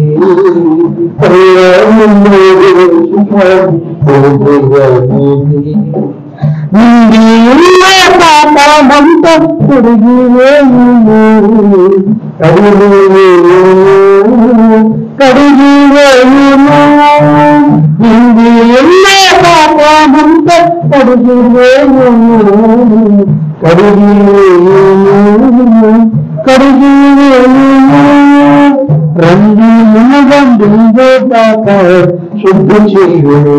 పాపమంతా కడిగివేయుము, కడిగివేయుము, పాపమంతా కడిగివేయుము, కడిగివేయుము, కడిగివేయుము. రండి మునగండి పాప శుద్ధి చేయుము,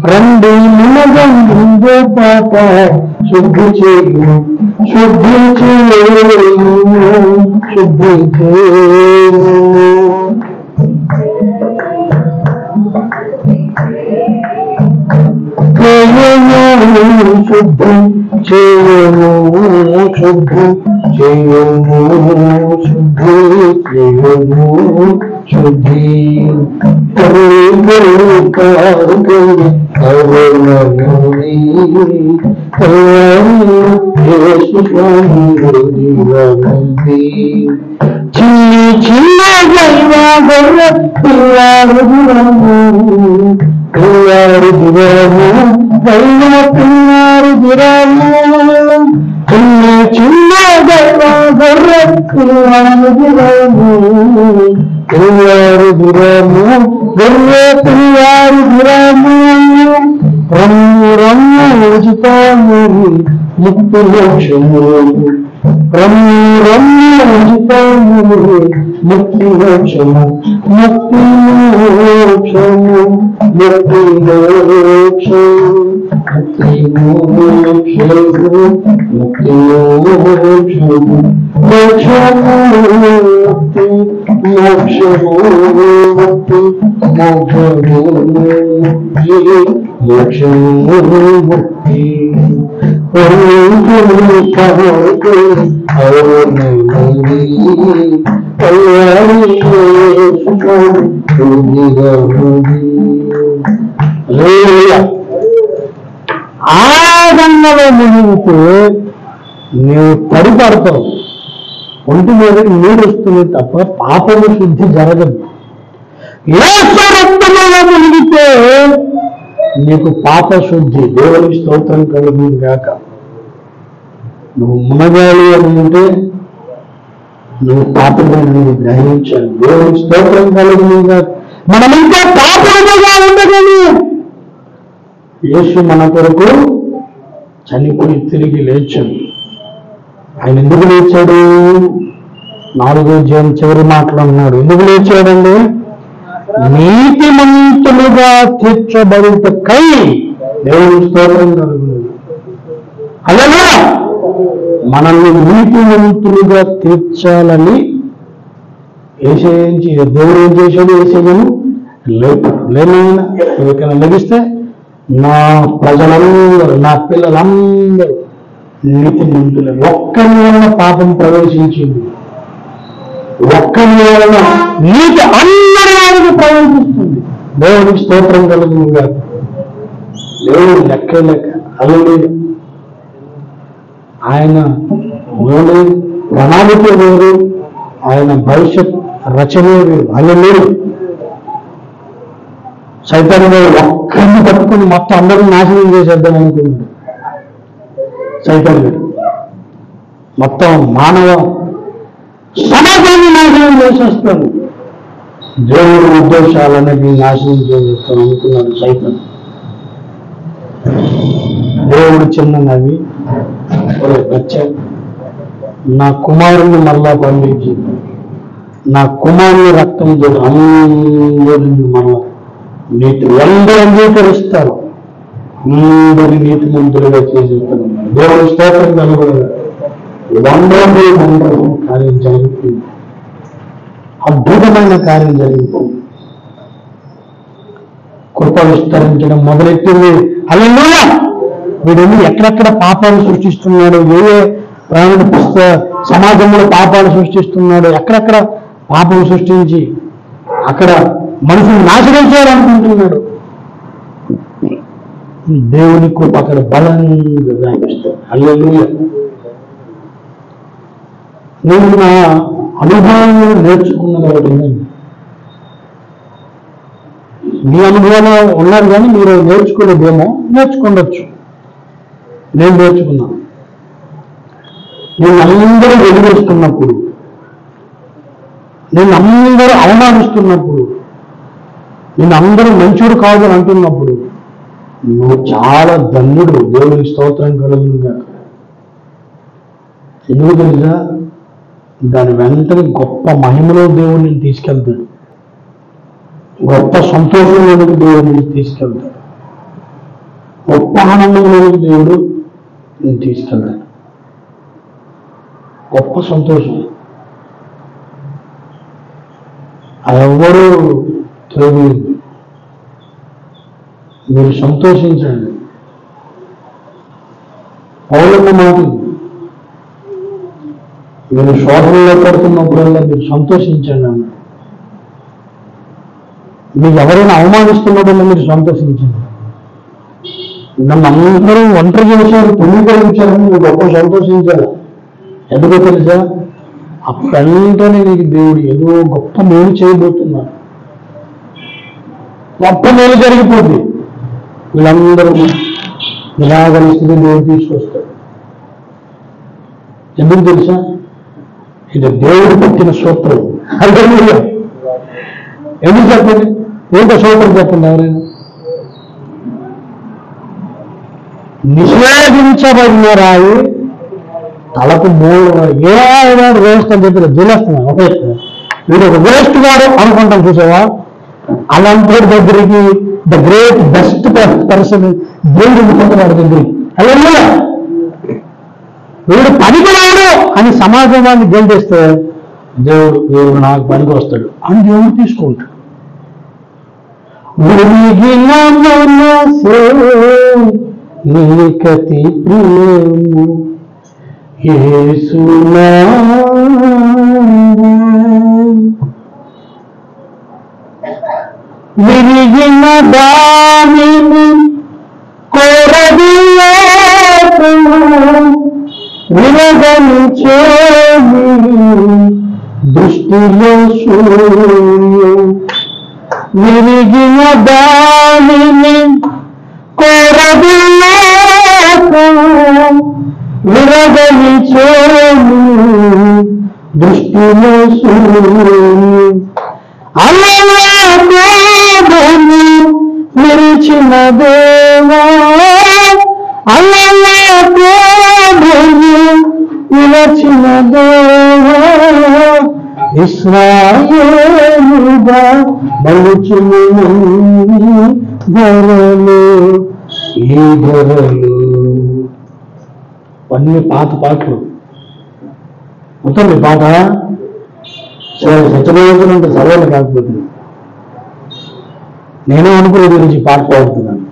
రండి మునగండి పాప శుద్ధి చేయుము, శుద్ధి చేయుము, శుద్ధి చేయుము. శుద్ధి చేయము, శుద్ధి చేయము, శుద్ధి చేయము, శుద్ధి చిన్ని చిన్న పిల్లాడు పిల్లాడు దిరాము, పిల్లాడు దిరాము, చిన్న చిన్న గొర్ర పిల్లాడు దిరాము, పిల్లాడు దిరాము, గొర్ర పిల్లాడు దిరాము. రమ్ము రమ్ము ఉచితాము ముక్తి మోక్షము, రమ్ము రమ్ము ఉచితాము ముక్తి మోక్షము, ముక్తి మోక్షము, ముక్తి మోక్షము, ముక్తి మోక్షము, ముక్తి మోక్షము, మోక్షము ముక్తి మోక్షము, ముక్తి మోక్షము, మోక్షము ముక్తి. ఆనందంలో మునిగితే నీవు పడిపడతావు, ఒంటి మీద నీరు వస్తుంది తప్ప పాపము శుద్ధి జరగదు. రక్తంలో మునిగితే నీకు పాప శుద్ధి. దేవుని స్తోత్రం కలిగింది కాక. నువ్వు మునగాలి అని అంటే నువ్వు పాపముని గ్రహించాలి. దేవుని స్తోత్రం కలిగింది కాక. మనం ఇంకా పాపముగా ఉండగలి. యేసు మన కొరకు చనిపోయి తిరిగి లేచాడు. ఆయన ఎందుకు లేచాడు? 4వ అధ్యాయం చివరి మాటలు అన్నాడు. ఎందుకు లేచాడండి? నీతిమంతులుగా తీర్చబడుటకై. దేవుని స్తోత్రం కలుగుతుంది. అలాగా మనల్ని నీతిమంతులుగా తీర్చాలని ఏసేయించి దేవుడు ఏం చేశాడు? ఏసేయను లేమైనా ఎవరికైనా లభిస్తే నా ప్రజలందరూ, నా పిల్లలందరూ నీతిమంతులు. ఒక్కరి వలన పాపం ప్రవేశించింది, ఒక్కరి వలన నీతి అందరి వారికి ప్రవేశిస్తుంది. దేవునికి స్తోత్రం కలుగుతుంది కాదు. దేవుడు లెక్క అల్లుడు ఆయన ప్రణాళిక వేరు, ఆయన భవిష్యత్ రచన వేరు. అల్లుడు సైతాన్ని ఒక్కరిని పట్టుకుని మొత్తం అందరిని నాశనం చేసేద్దాం అనుకున్నాడు. సైతాన్ని మొత్తం మానవ సమాజాన్ని నాశనం చేసేస్తాడు. దేవుడి ఉద్దేశాలనేది నాశనం చేసేస్తాను అనుకున్నాడు సైతం. దేవుడు చిన్న నవ్వి వచ్చా నా కుమారుని మళ్ళా పంపించి నా కుమారుని రక్తంతో అందరిని మళ్ళా నీతి అందరూ అంగీకరిస్తారు, అందరి నీతి మంతులుగా చేసేస్తాను. దేవుని స్తోత్రం కలుగుతుంది. వండర్ఫుల్ కార్యం జరుగుతుంది, అద్భుతమైన కార్యం జరుగుతుంది. కృప విస్తరించడం మొదలెట్టింది. హల్లెలూయా! వీడెన్ని ఎక్కడెక్కడ పాపాలు సృష్టిస్తున్నాడు, ఏ సమాజంలో పాపాలు సృష్టిస్తున్నాడు, ఎక్కడెక్కడ పాపం సృష్టించి అక్కడ మనుషులు నాశనం చేయాలనుకుంటున్నాడు. దేవుని కృప అక్కడ బలంగా వ్యాపిస్తాడు. హల్లెలూయా! నేను నా అనుభవంలో నేర్చుకున్నది ఒకటి ఉందండి. మీ అనుభవంలో ఉన్నారు కానీ మీరు నేర్చుకోలేదేమో, నేర్చుకోవచ్చు. నేను నేర్చుకున్నాను. నేను అందరూ వెలివేస్తున్నప్పుడు, నేను అందరూ అవమానిస్తున్నప్పుడు, నేను అందరూ మంచోడు కాదు అని అంటున్నప్పుడు, నువ్వు చాలా ధన్యుడు. దేవునికి స్తోత్రం కలుగునుగా. ఎందుకు తెలుసా? దాని వెంటనే గొప్ప మహిమలో దేవుడు నేను తీసుకెళ్తాడు, గొప్ప సంతోషంలోనికి దేవుడు నేను తీసుకెళ్తాడు, గొప్ప ఆనందంలోనికి దేవుడు నేను తీసుకెళ్తాడు. గొప్ప సంతోషం అదెవ్వరూ తెలియదు. మీరు సంతోషించండి. పౌలన్న మాట, మీరు శోధనలో పడుతున్నప్పుడల్లా మీరు సంతోషించండి అన్నాడు. మీకు ఎవరైనా అవమానిస్తున్నప్పుడల్లా మీరు సంతోషించండి. నన్ను అందరూ ఒంటరి చేశారు, తొమ్మిదించారని మీరు గొప్ప సంతోషించారు. ఎందుకో తెలుసా? అప్పుడంటేనే నీకు దేవుడు ఏదో గొప్ప మేలు చేయబోతున్నాడు, గొప్ప మేలు జరిగిపోద్ది. వీళ్ళందరూ నిరాకరిస్తే దేవుడు తీసుకొస్తాడు. ఎందుకు తెలుసా? ఇది దేవుడు పెట్టిన సూత్రం. హల్లెలూయా! ఎందుకు చెప్పండి? ఏంటో సూత్రం చెప్పండి ఎవరైనా. నిషేధించబడిన రాయి తలకు ఏడు వేస్ట్ అని చెప్పి దులేస్తున్నాను. ఒకే వీడు ఒక వేస్ట్ వాడు అనుకుంటాం, చూసావా? అలాంటి దగ్గరికి ద గ్రేట్ బెస్ట్ పర్సన్ దేవుడు వాడి దగ్గరికి. హల్లెలూయా! వీడు పనికిరాడు అని సమాజం వాడిని గెలిచేస్తే దేవుడు నాకు పనికి వస్తాడు అని దేవుడు తీసుకుంటాడు. నీకతి ప్రియము యేసునా, విరిగిన దానిని కోరదియాకు విరగని చేయి దృష్టిలో సూర్యం. విరిగిన దానిని కోరదియాకు విరగని చేయి దృష్టిలో సూర్యం. అలవాని నిలిచిన దేవా, అలవాని నిలిచిన దేవా, ఇశ్రాయేలుగా మలుచిన ధరలు ఈ ధరలు. అన్ని పాత పాటలు మొత్తం పాట సత్యనారాయణ అంటే సరైన కాకపోతే నేనే అనుకునే గురించి పాట పాడుతున్నాను.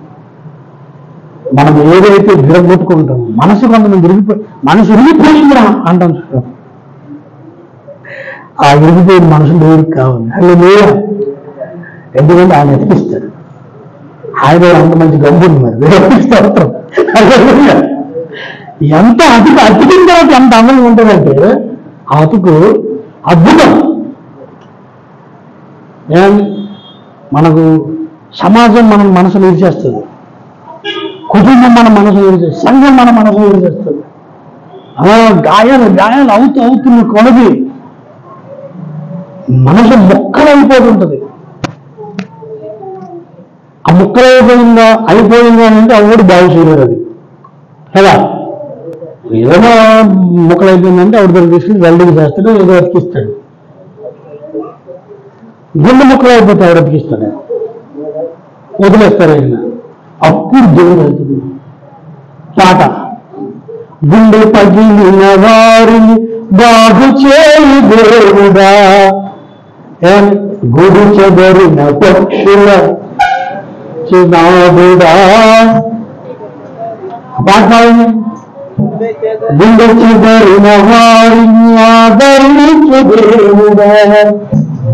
మనం ఏదైతే విరగొట్టుకుంటామో మనసు కొంతమంది విరిగిపోయి మనసు విరిగిపోయిందా అంటాం. ఆ విరిగిపోయిన మనసు దేవుడికి కావాలి. హల్లెలూయా! ఎందుకంటే ఆయన ఎతికిస్తాడు. ఆయన అంత మంచి గంభీరం మరి దేవుడిస్తాడు. ఎంత అతికిన తర్వాత ఎంత అందంగా ఉంటుందంటే ఆ అతుకు అద్భుతం. మనకు సమాజం మన మనసును విరిచేస్తుంది, కుటుంబం మన మనసును విరిచేస్తుంది, సంఘం మన మనసును విరిచేస్తుంది. అలా గాయాలు అవుతున్న కొలది మనసు ముక్కలైపోతుంటుంది. ఆ ముక్కలైపోయిందా అంటే అవ్వడు బాగు చేయలేదు అది కదా. ఏదైనా ముక్కలు అయిపోయిందంటే ఆవిడ దగ్గర తీసుకుని వెల్డింగ్ చేస్తాడు, ఏదో అతికిస్తాడు. గుండె ముక్కలు అయిపోతే ఆవిడ అతికిస్తాడు, వదిలేస్తారు ఆయన. అప్పుడు దేవుడు అవుతుంది పాట. గుండె పగిలిన వారిని బాగు చేయి దేవుడా, గుడి చెదరిన పక్షుల చినాదుడా. పాట గుండె చెదరిన వారిని ఆదరించు దేవుడా,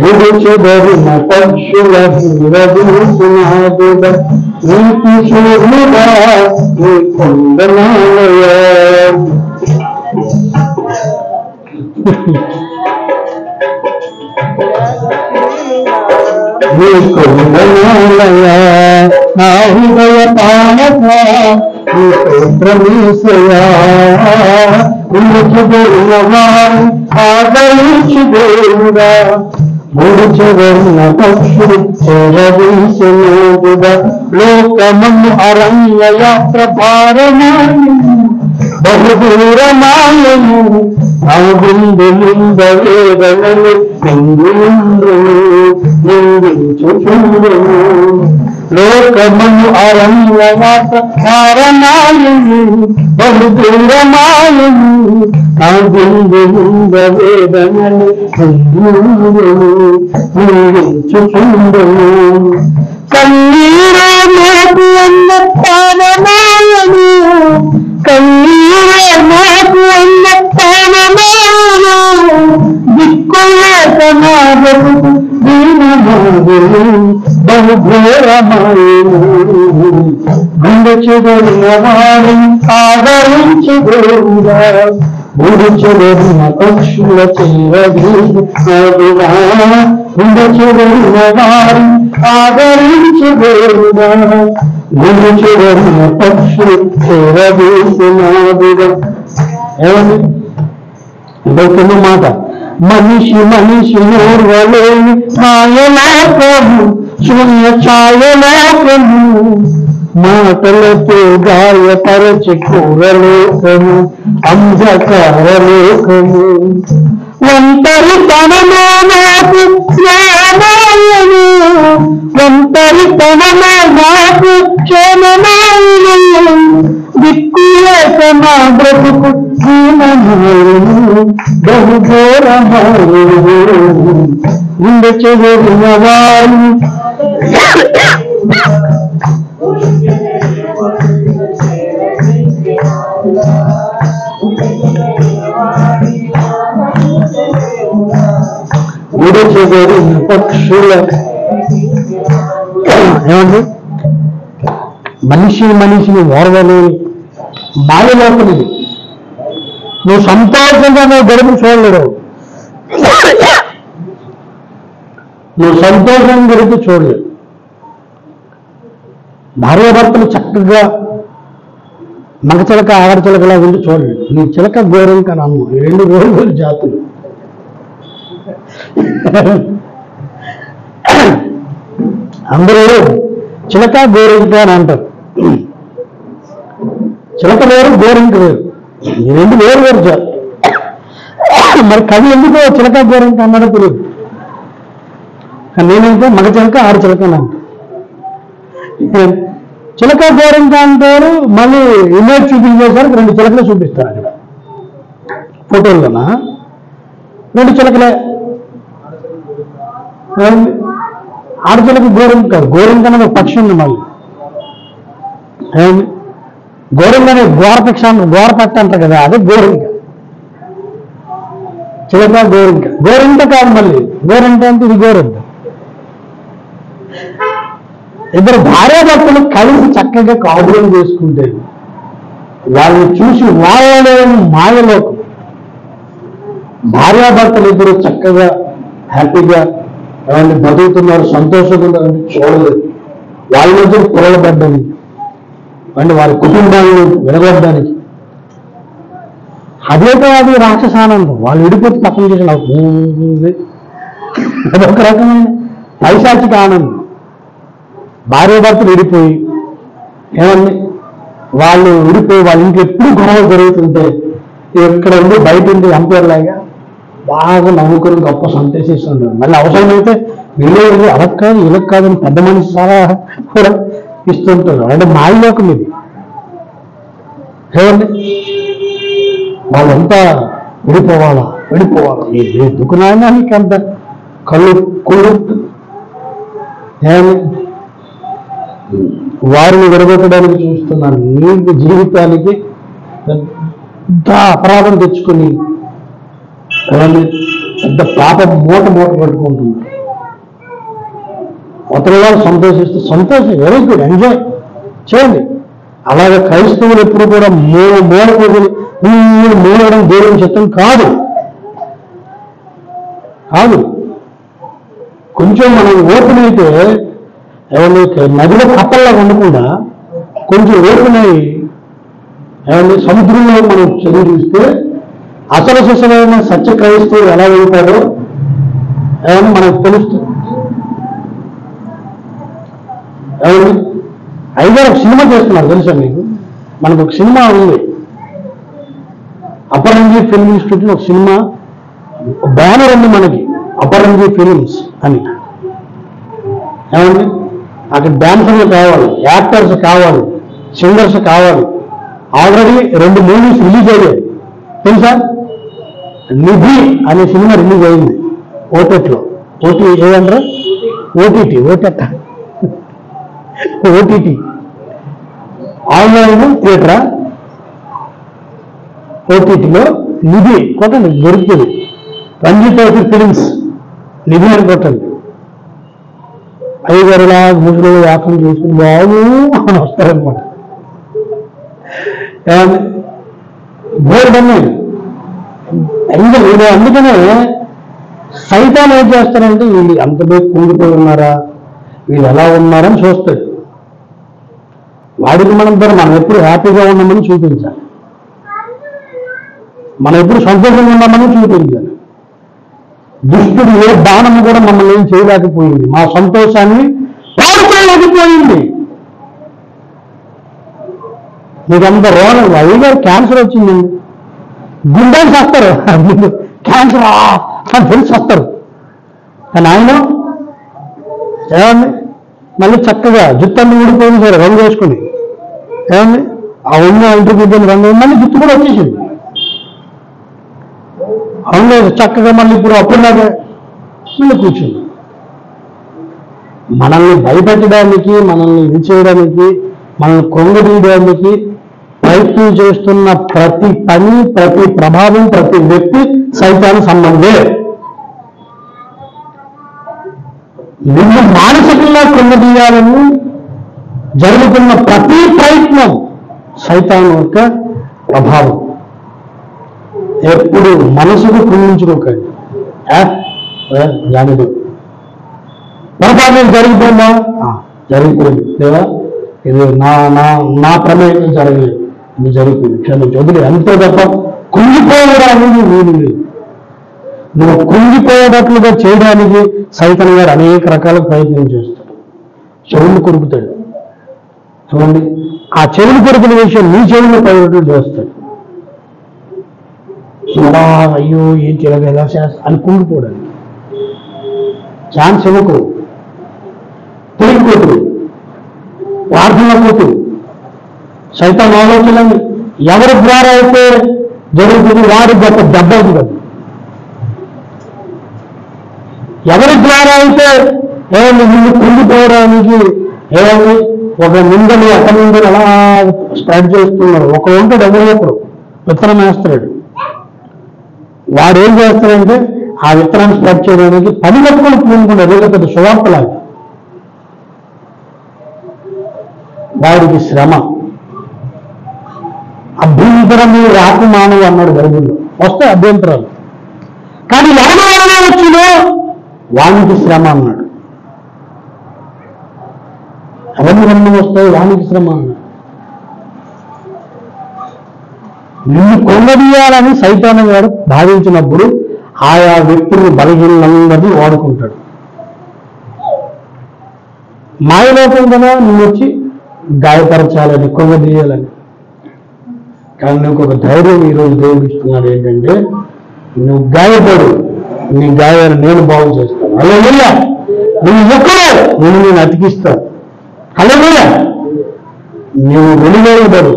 గుడి చెదరిన పక్షుల విరదీసినాదుడా, నీతి శూరుడా నీ కొందనాలయ. నీ కొందనాలయ నా హృదయ పాలక నీ స్తోత్రమేసయ్యా. గుడిచెదరిన వారిని ఆదరించు దేవుడా, గుడి చెదరిన పక్షులు చేరదీసినాదుడా. లోకమను అరణ్య యాత్ర భారమాయను బహుదూరమాయను, నా గుండె నింద వేదనలు నిందించుచుండును. లోకమను అరణ్య యాత్ర భారమాయను బహుదూరమాయను, నా గుండె నింద వేదనలు నిందించుచుండును. కన్నీరు నాకు అన్న పానమాయను, కన్నీరు నాకు అన్న పానమాయను, దిక్కులేక నా బ్రతుకు దీనమాయను బహుఘోరమాయను. గుండె చెదరిన వారిని ఆదరించి దేవుడా, గుడి చెదరిన పక్షుల చేరదీసినాదుడా. గుండె చెదరిన వారిని ఆదరించి దేవుడా, గుడి చెదరిన పక్షులు చేరదీసినాదుడా. ఏమని ఇంకొక మాట, మనిషి మనిషి ఓర్వలేని మాయలోకము శూన్య ఛాయలోకము, మాటలతో గాయపరచి క్రూరలోకము అంధకారలోకము. ఒంటరితనమో నాకు క్షేమమాయను, ఒంటరితనమో నాకు క్షేమమాయను, దిక్కులేక నా బ్రతుకు దీనమాయను బహుఘోరమాయను. గుండె చెదరిన వారిని గుడి చెదరిన పక్షుల ఏమండి మనిషిని ఓర్వలేని మాయలోకం ఇది. నువ్వు సంతోషంగా నువ్వు గడుపు చూడలేడు, నువ్వు సంతోషం గడుపు చూడలేవు. భార్యాభర్తలు చక్కగా మగ చిలక ఆడ చిలకలా ఉండి చూడలేడు. నీ చిలక గోరంక నమ్ము, ఈ రెండు గోరు జాతులు. అందరూ చిలక గోరింక అని అంటారు. చిలక వేరు గోరింక వేరు, ఈ రెండు వేరు వేరు జాతులు. మరి కవి ఎందుకో చిలక గోరింక అన్నాడో తెలియదు, కానీ నేనైతే మగ చిలక ఆడ చిలక అని అంటాను. చిలక గోరింక అంటారు, మళ్ళీ ఇమేజ్ చూపించేసరికి రెండు చిలకలే చూపిస్తారు అక్కడ ఫోటోల్లోనా, రెండు చిలకలే. ఆడచిలక గోరింక, గోరింక అనేది ఒక పక్షి ఉంది. మళ్ళీ గోరింక అనేది గోరపక్ష గోరపట్ట అంటారు కదా, అదే గోరింక. చిలక గోరింక, గోరింక కాదు మళ్ళీ గోరింక అంటే ఇది గోరింక. ఇద్దరు భార్యాభర్తలు కలిసి చక్కగా కాపురం చేసుకుంటే వాళ్ళని చూసి వాళ్ళని మాయలోకం. భార్యాభర్తలు ఇద్దరు చక్కగా హ్యాపీగా ఎవరిని బతుకుతున్నారు, సంతోషంగా ఉన్నారంటే చూడలేదు. వాళ్ళ మధ్య పొరలబడ్డానికి అంటే వారి కుటుంబాలను వినగొట్టడానికి. అదే కాదు రాక్షసానందం. వాళ్ళు విడిపోతే పక్కన చేసిన అదొక రకమైన పైశాచిక ఆనందం. భార్యాభర్తలు విడిపోయి ఏమండి వాళ్ళు విడిపోయి వాళ్ళ ఇంట్లో ఎప్పుడు గొడవ జరుగుతుంటే ఇక్కడ ఉండి బయట ఉండి ఎంపైర్ లాగా బాగా నవ్వుకొని గొప్ప సంతోషిస్తుంటారు. మళ్ళీ అవసరమైతే వీళ్ళు అలక్ కాదు ఇలక్ కాదని పెద్ద మనిషి చాలా కూడా ఇస్తుంటారు. అంటే మాయలోకం ఇది. ఏమండి వాళ్ళంతా విడిపోవాలా ఎందుకు నాయన నీకు అంత కుళ్ళు వారిని విడగొట్టడానికి చూస్తున్నాను. నీకు జీవితానికి పెద్ద అపరాధం తెచ్చుకొని పెద్ద పాప మూట పట్టుకుంటుంది. అవతల వాళ్ళు సంతోషం వెరీ గుడ్, ఎంజాయ్ చేయండి. అలాగే క్రైస్తవులు ఎప్పుడు కూడా మూడకూడదు, మూడడం దేవుని చిత్తం కాదు. కొంచెం మనం ఓపెన్ అయితే ఏమన్నా నదిలో కప్పల్లా ఉండకుండా కొంచెం ఓపెన్ అయ్యి ఏమన్నా సముద్రంలో మనం చదివి చూస్తే అసలు శిశువైన సత్య క్రైస్తవులు ఎలా వెళ్తారో ఏమన్నా మనకు తెలుస్తుంది. ఏమన్నా ఐదారు ఒక సినిమా చేస్తున్నారు తెలుసా మీకు? మనకు ఒక సినిమా ఉంది, అపరంజీ ఫిల్మ్ ఇన్స్టిట్యూట్ ఒక సినిమా బ్యానర్ ఉంది మనకి, అపరంజీ ఫిలిమ్స్ అని. ఏమండి అక్కడ డాన్సర్లు కావాలి, యాక్టర్స్ కావాలి, సింగర్స్ కావాలి. ఆల్రెడీ 2 మూవీస్ రిలీజ్ అయ్యాయి తెలుసా? నిధి అనే సినిమా రిలీజ్ అయింది ఓటీటీలో. ఏదంటారా? ఓటీటీ ఆన్లైన్ థియేటరా? ఓటీటీలో నిధి కొట్టండి, దొరుకుతుంది. రంజిత్ ఫిలిమ్స్ నిధి అని కొట్టండి. ఐదారులా ముసుగులు వ్యాపారం చేసుకుని బాగు అని వస్తారనమాట. అందుకనే సైతాన్ ఏం చేస్తారంటే వీళ్ళు అంతసేపు కుంగిపోయి ఉన్నారా, వీళ్ళు ఎలా ఉన్నారని చూస్తాడు. వాడికి మనం ఎప్పుడు హ్యాపీగా ఉన్నామని చూపించాలి, మనం ఎప్పుడు సంతోషంగా ఉన్నామని చూపించాలి. దుష్టుడు ఏ బాణము కూడా మమ్మల్ని ఏం చేయలేకపోయింది, మా సంతోషాన్ని పాడుకోలేకపోయింది. మీకు అంత రోగం అయ్యగారు క్యాన్సర్ వచ్చిందండి, గుండెలు వస్తారు, క్యాన్సర్ అని తెలిసి వస్తారు. కానీ ఆయన ఏమండి మళ్ళీ చక్కగా జుత్తన్ని ఊడిపోయింది సరే రంగు వేసుకుని ఏమండి ఆ ఉన్న ఇంటికి రంగు మళ్ళీ జుట్టు కూడా వచ్చేసింది. అవును చక్కగా మళ్ళీ ఇప్పుడు అప్పుడులాగా మళ్ళీ కూర్చుంది. మనల్ని భయపెట్టడానికి, మనల్ని ఇది చేయడానికి, మనల్ని కొంగదీయడానికి ప్రయత్నం చేస్తున్న ప్రతి పని, ప్రతి ప్రభావం, ప్రతి వ్యక్తి సైతాను సంబంధే. నిన్ను మానసికంగా కొంగదీయాలని జరుగుతున్న ప్రతి ప్రయత్నం సైతాను యొక్క ప్రభావం. ఎప్పుడు మనసుకు కుంగించుకోకండి. జానిదు పొరపాటు జరిగిపోయిందా? జరిగిపోయింది లేదా? ఇది నా ప్రమేయం జరగలేదు, ఇది జరిగిపోయింది, క్షమించి వదిలే అంతే తప్ప కుంగిపోవడానికి వీలు లేదు. నువ్వు కుంగిపోయేటట్లుగా చేయడానికి సైతాన్ గారు అనేక రకాల ప్రయత్నం చేస్తాడు. చెవులు కొరుకుతాడు చూడండి, ఆ చెవులు కొరుకుల విషయం నీ చెవులు పడేటట్లు చేస్తాడు. అలా అయ్యో ఏంటి ఎలా చేస్తా అని కుంగిపోవడానికి ఛాన్స్ ఇవ్వకు. తెలియకూడదు, ప్రార్థన కూతురు సైతాన్ ఆలోచనలు ఎవరి ద్వారా అయితే జరుగుతుంది వారి గొప్ప దెబ్బ అవుతుంది. ఎవరి ద్వారా అయితే ఏమైనా నిన్ను కుంగిపోవడానికి ఏమైనా ఒక నిందలు అతనిందలు అలా స్ప్రెడ్ చేస్తున్నారు. ఒక ఉంటాడు ఎవరొకడు విత్తనం వేస్తున్నాడు, వాడు ఏం చేస్తాడంటే ఆ విత్తనాన్ని స్ప్రెడ్ చేయడానికి 10 గంటలు పూనుకుంటాడు. ఏదో పెద్ద సువార్తలాగా వాడికి శ్రమ అభ్యంతరము రాకు మానవు అన్నాడు బైబిల్లో. వస్తే అభ్యంతరాలు, కానీ ఎవరి వలన వచ్చిందో వానికి శ్రమ అన్నాడు. ఎవరి వలన వస్తాయి వానికి శ్రమ అన్నాడు. నిన్ను కొంగదీయాలని సైతాను గారు భావించినప్పుడు ఆయా వ్యక్తులను బలహీనందరినీ వాడుకుంటాడు. మాయలోకం కదా నిన్ను వచ్చి గాయపరచాలని, కొంగదీయాలని. కానీ నీకు ఒక ధైర్యం ఈరోజు దేవుడు ఇస్తున్నాడు ఏంటంటే, నువ్వు గాయపడు, నీ గాయాలు నేను బాగు చేస్తాను. హల్లెలూయా. నువ్వు మొక్కలు నేను అతికిస్తాను. హల్లెలూయా. నువ్వు వెలువేయబడు,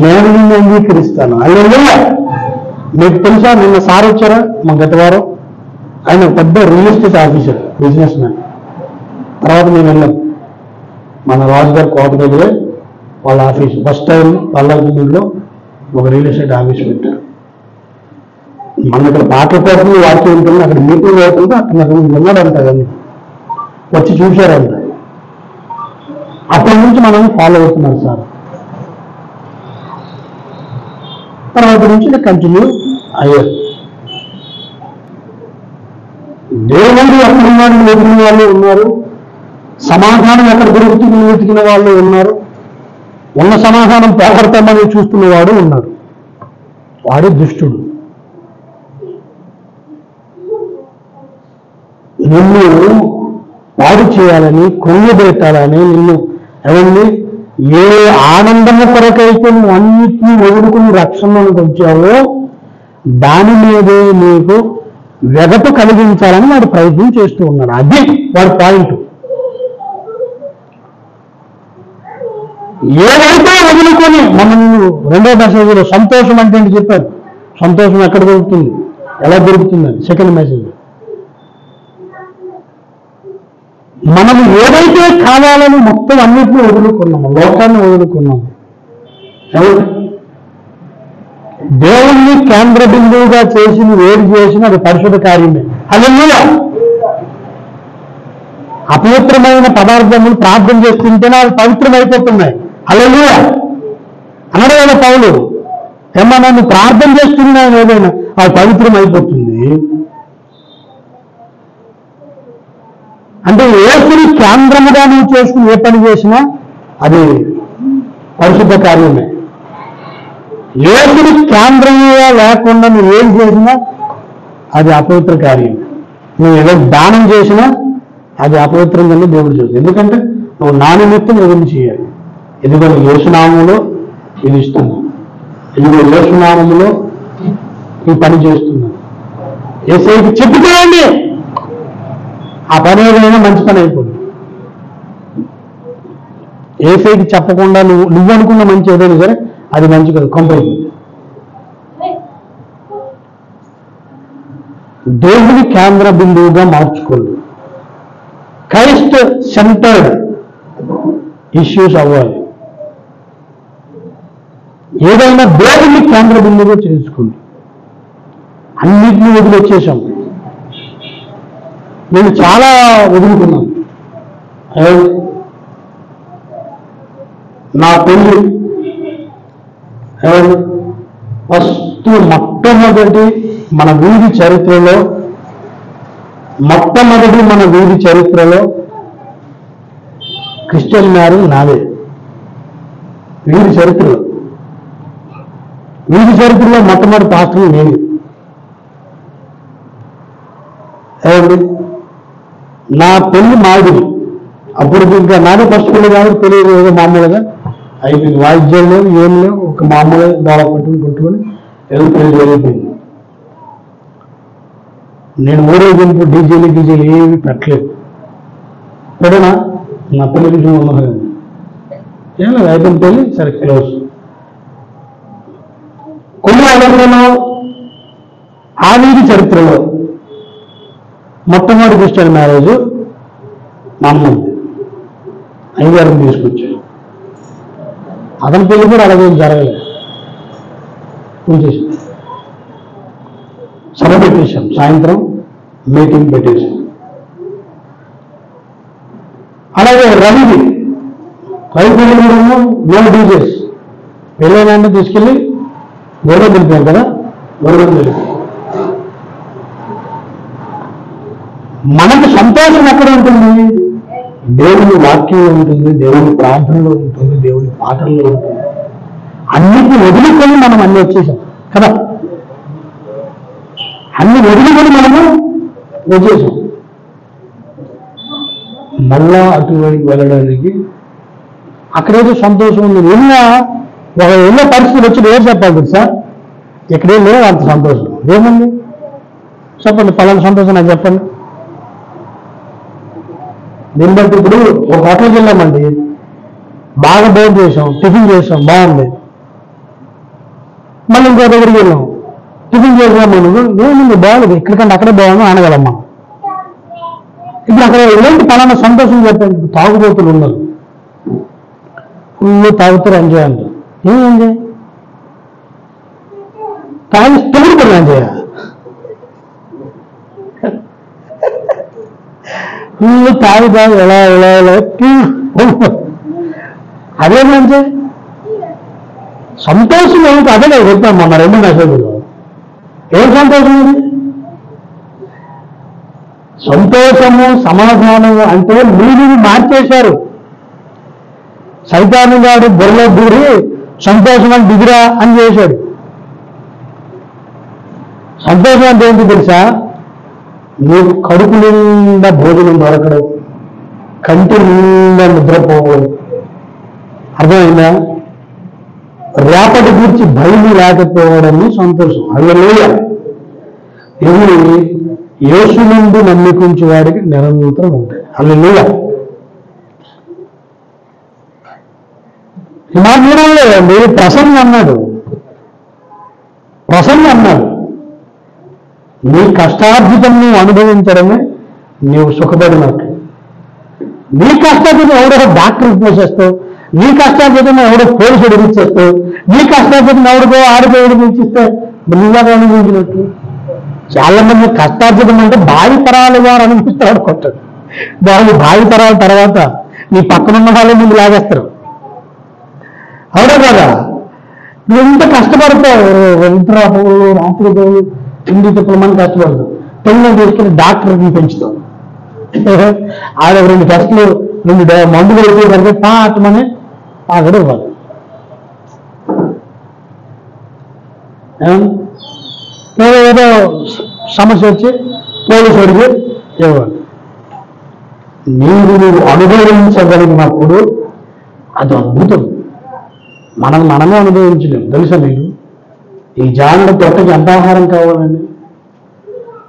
నేను నిన్ను అంగీకరిస్తాను. హల్లెలూయా. మీకు తెలుసా, నిన్న సార్ వచ్చారా మా గత వారం? ఆయన పెద్ద real estate officer, business man. తర్వాత నేను వెళ్ళాను, మన రాజుగారి కోట దగ్గరే వాళ్ళ ఆఫీస్, ఫస్ట్ టైం పల్లెటూరులో ఒక రియల్ ఎస్టేట్ ఆఫీస్ పెట్టారు. మన ఇక్కడ పాటల కోసం వాక్యం ఉంటుంది, అక్కడ మీటింగ్ అవుతుంటే అక్కడ ఉన్నాడంట కానీ వచ్చి చూశారంట. అప్పటి నుంచి మనం ఫాలో అవుతున్నాం సార్. తర్వాత నుంచి కంటిన్యూ అయ్యారు. దేవుడు ఎక్కడున్నాడు వెతికిన వాళ్ళు ఉన్నారు, సమాధానం ఎక్కడ దొరుకుతుంది వెతికిన వాళ్ళు ఉన్నారు, ఉన్న సమాధానం పోగొడతామని చూస్తున్నవాడు ఉన్నాడు. వాడు దుష్టుడు. నిన్ను పాడు చేయాలని, కృంగబెట్టాలని, నిన్ను ఎవరిని ఏ ఆనందము కొరకైతే నువ్వు అన్నిటినీ వదులుకుని రక్షణలోకి వచ్చావో దాని మీదే నీకు వెగటు కలిగించాలని వాడు ప్రయత్నం చేస్తూ ఉన్నాడు. అది వాడి పాయింట్. ఏదైతే వదులుకొని మనం రెండో మెసేజ్లో సంతోషం అంటే ఏంటి చెప్పారు. సంతోషం ఎక్కడ దొరుకుతుంది, ఎలా దొరుకుతుందని సెకండ్ మెసేజ్. మనం ఏదైతే కావాలని మొత్తం అన్నిటిని వదులుకున్నాము, లోకాన్ని వదులుకున్నాము, దేవుణ్ణి కేంద్ర బిందువుగా చేసి ఏది చేసినా అది పరిశుద్ధ కార్యమే. హల్లెలూయా. అపవిత్రమైన పదార్థములు ప్రార్థన చేస్తుంటేనే అవి పవిత్రమైపోతున్నాయి. హల్లెలూయా. అనడం వల్ల పౌలు ఏమన్నా నువ్వు ప్రార్థన చేస్తున్నా ఏదైనా అది పవిత్రమైపోతుంది. అంటే యేసుని కేంద్రముగా నువ్వు చేసుకుని ఏ పని చేసినా అది పరిశుద్ధ కార్యమే. యేసుని కేంద్రముగా లేకుండా నువ్వు ఏం చేసినా అది అపవిత్ర కార్యం. నువ్వు ఏదో దానం చేసినా అది అపవిత్రంగా దేవుడు చూసి. ఎందుకంటే నువ్వు నా నిమిత్తం ఏదైనా చేయాలి. ఇదిగో యేసునామములో ఇది ఇస్తున్నాను, ఇదిగో యేసునామములో ఈ పని చేస్తున్నాను. యేసయ్యకి చెప్పుకోండి, ఆ పని ఏదైనా మంచి పని అయిపోతుంది. యేసయ్యకి చెప్పకుండా నువ్వు అనుకున్న మంచి ఏదైనా సరే అది మంచి కదా, కొంప అయిపోతుంది. దేవుని కేంద్ర బిందువుగా మార్చుకోండి. క్రైస్ట్ సెంటర్డ్ ఇష్యూస్ అవ్వాలి. ఏదైనా దేవుని కేంద్ర బిందువుగా చేసుకోండి. అన్నిటినీ వదిలిచ్చేసాం. నేను చాలా వదులుకున్నాను. నా పెళ్లి ఫస్ట్ మొట్టమొదటి మన వీధి చరిత్రలో క్రిస్టియన్ మ్యారేజ్ నాదే. వీధి చరిత్రలో మొట్టమొదటి పాస్టర్ నేను. నా పెళ్లి మాది. అప్పుడు ఇంకా నాదే ఫస్ట్ పెళ్లి కాబట్టి తెలియదు, ఏదో మామూలుగా అయిపోయింది. వాయిద్యాలు లేవు, ఏం లేవు, ఒక మామూలుగా దాడా పెట్టుకుని ఏదో పెళ్లి జరిగిపోయింది. నేను ఊరేగింపు డీజేలు ఏవి పెట్టలేదు. పెడనా నా పెళ్లికి చూడలేదు. ఏం లేదు, అయిపోయింది పెళ్లి, సరే క్లోజ్. కొన్ని అలర్లో ఆ వీధి చరిత్రలో మొట్టమొదటి క్రిస్టియన్ మ్యారేజ్ మా అమ్మది. అయ్యగారిని తీసుకొచ్చాడు. అతని పెళ్లి కూడా అలాగే జరగలేదు. ఉంచేసాం, సభ పెట్టేశాం, సాయంత్రం మీటింగ్ పెట్టేశాం. అలాగే రవి పెళ్లి కూడా నో డీజేస్. పెళ్ళైనా తీసుకెళ్ళి గొడవ తెలిపాం కదా, గొడవ తెలిపాం. మనకు సంతోషం ఎక్కడ ఉంటుంది? దేవుని వాక్యంలో ఉంటుంది, దేవుని ప్రార్థనలో ఉంటుంది, దేవుని పాటల్లో ఉంటుంది. అన్నిటిని వదులుకొని మనం అన్ని వచ్చేసాం కదా, అన్ని వదులుకొని మనము వచ్చేసాం. మళ్ళా అటువైపు వెళ్ళడానికి అక్కడేదో సంతోషం ఉంది. నిన్న ఒక ఎన్నో పరిస్థితులు వచ్చి ఏం చెప్పాలి తెలుసా? ఇక్కడేం లేదు అంత సంతోషం. ఏముంది చెప్పండి, పలానా సంతోషం నాకు చెప్పండి. దీన్ని బట్టి ఇప్పుడు ఒక హోటల్కి వెళ్ళామండి, బాగా భోజనం చేసాం, టిఫిన్ చేసాం, బాగుంది. మళ్ళీ ఇంకో దగ్గరికి వెళ్ళాం, టిఫిన్ చేసాం, ఏముంది బాగుంది, ఇక్కడికంటే అక్కడే బాగుంది అనగలమ్మా. ఇప్పుడు అక్కడ ఎలాంటి పలానా సంతోషం చెప్పండి. తాగుబోతులు ఉన్నారు, ఫుల్ తాగుతారు, ఎంజాయ్ అంటారు. ఏం ఎంజాయ్? తాగి తొమ్మిది కూడా ఎంజాయ్. ఫుల్ తాగి ఎలా ఎలా ఎలా అదేమంటే సంతోషం ఏమిటి? అదే నేను చెప్తాను మొన్న 2 మెసేజ్లో. ఏం సంతోషం ఇది? సంతోషము సమాధానము అంటే మీరు మార్చేశారు. సైతాను గారు బుర్రలో దూరి సంతోషం అని దిగిరా అని చేశాడు. సంతోషం అంటే ఏంటి తెలుసా? నీకు కడుపు నిండా భోజనం దొరకడం, కంటి నిండా నిద్రపోవడం. అర్థమైందా? రేపటి గురించి భయం లేకపోవడము సంతోషం. హల్లెలూయా. ఇవి యేసు నుండి నమ్మికుంచే వాడికి నిరంతరం ఉంటాయి. హల్లెలూయా. మా మీరం లేదండి, ప్రసన్న అన్నాడు. నీ కష్టార్జితం నువ్వు అనుభవించడమే నీవు సుఖపడినట్టు. నీ కష్టార్జితం ఎవడో డాక్టర్ పోసేస్తావు, నీ కష్టార్జితం ఎవడో పోలీసుడు ఇచ్చేస్తావు, నీ కష్టార్జితం ఎవడికో ఆడికో ఇచ్చిస్తే నువ్వుగా అనుభవించినట్టు. చాలా మంది కష్టార్జితం అంటే భావి తరాల వారు అనిపిస్తాడు కొట్టాడు. భావి తరాల తర్వాత నీ పక్కనున్న వాళ్ళే ముందు లాగేస్తారు. అవునా కదా? నువ్వు ఎంత కష్టపడతావు, రాత్రి తిండి తిప్పమని కష్టపడదు. పిల్లలు తీసుకుని డాక్టర్ని పెంచుతావు. ఆడ 2 టెస్టులు 2 మందులు వెళ్ళేసరికి పాటమని అక్కడ ఇవ్వాలి. ఏదో సమస్య వచ్చి పోలీసు అడిగి ఇవ్వాలి. నువ్వు అనుభవించగలిగినప్పుడు అది అద్భుతం. మనమే అనుభవించలేము. తెలుసా మీకు? ఈ జానుడు తొట్టకి ఎంత ఆహారం కావాలండి?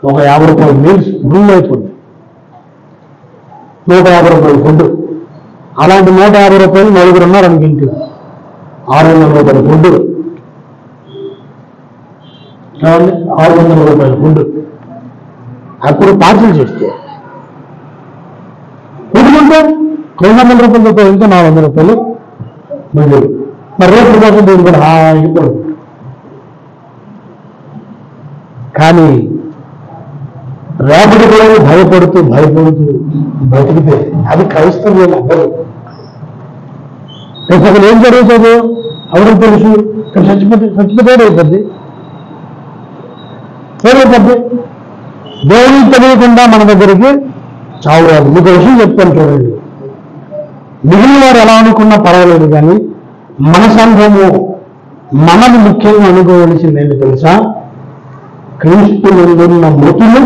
ఒక 50 రూపాయల మీల్స్ రూమ్ అయిపోతుంది, 150 రూపాయల ఫుడ్. అలాంటి 150 రూపాయలు 4 ఉన్నారు అనుకు ఇంట్లో, 600 రూపాయల ఫుడ్. 600 రూపాయల ఫుడ్ అప్పుడు పార్సల్ చేస్తే ఎందుకంటే 200 రూపాయలతో ఇంకా 400 రూపాయలు మిగిలి. మరి రేపు కోసం దీన్ని కూడా హాయిపోదు. కానీ రేపటి కూడా భయపడుతూ బతికితే అది క్రైస్తవ్యం అవ్వదు. రేపు అసలు ఏం జరుగుతుందో ఎవరికి తెలుసు? చచ్చిపోతే అయిపోద్ది. ఏమైపోద్ది? దేవునికి తెలియకుండా మన దగ్గరికి చావు రాదు. మీకు విషయం చెప్తాను చూడండి. మిగిలిన వారు ఎలా అనుకున్నా పర్వాలేదు, కానీ మన సంఘము మనము ముఖ్యంగా అనుకోవలసింది ఏంటి తెలుసా? క్రీస్తు నుండున్న మృతులు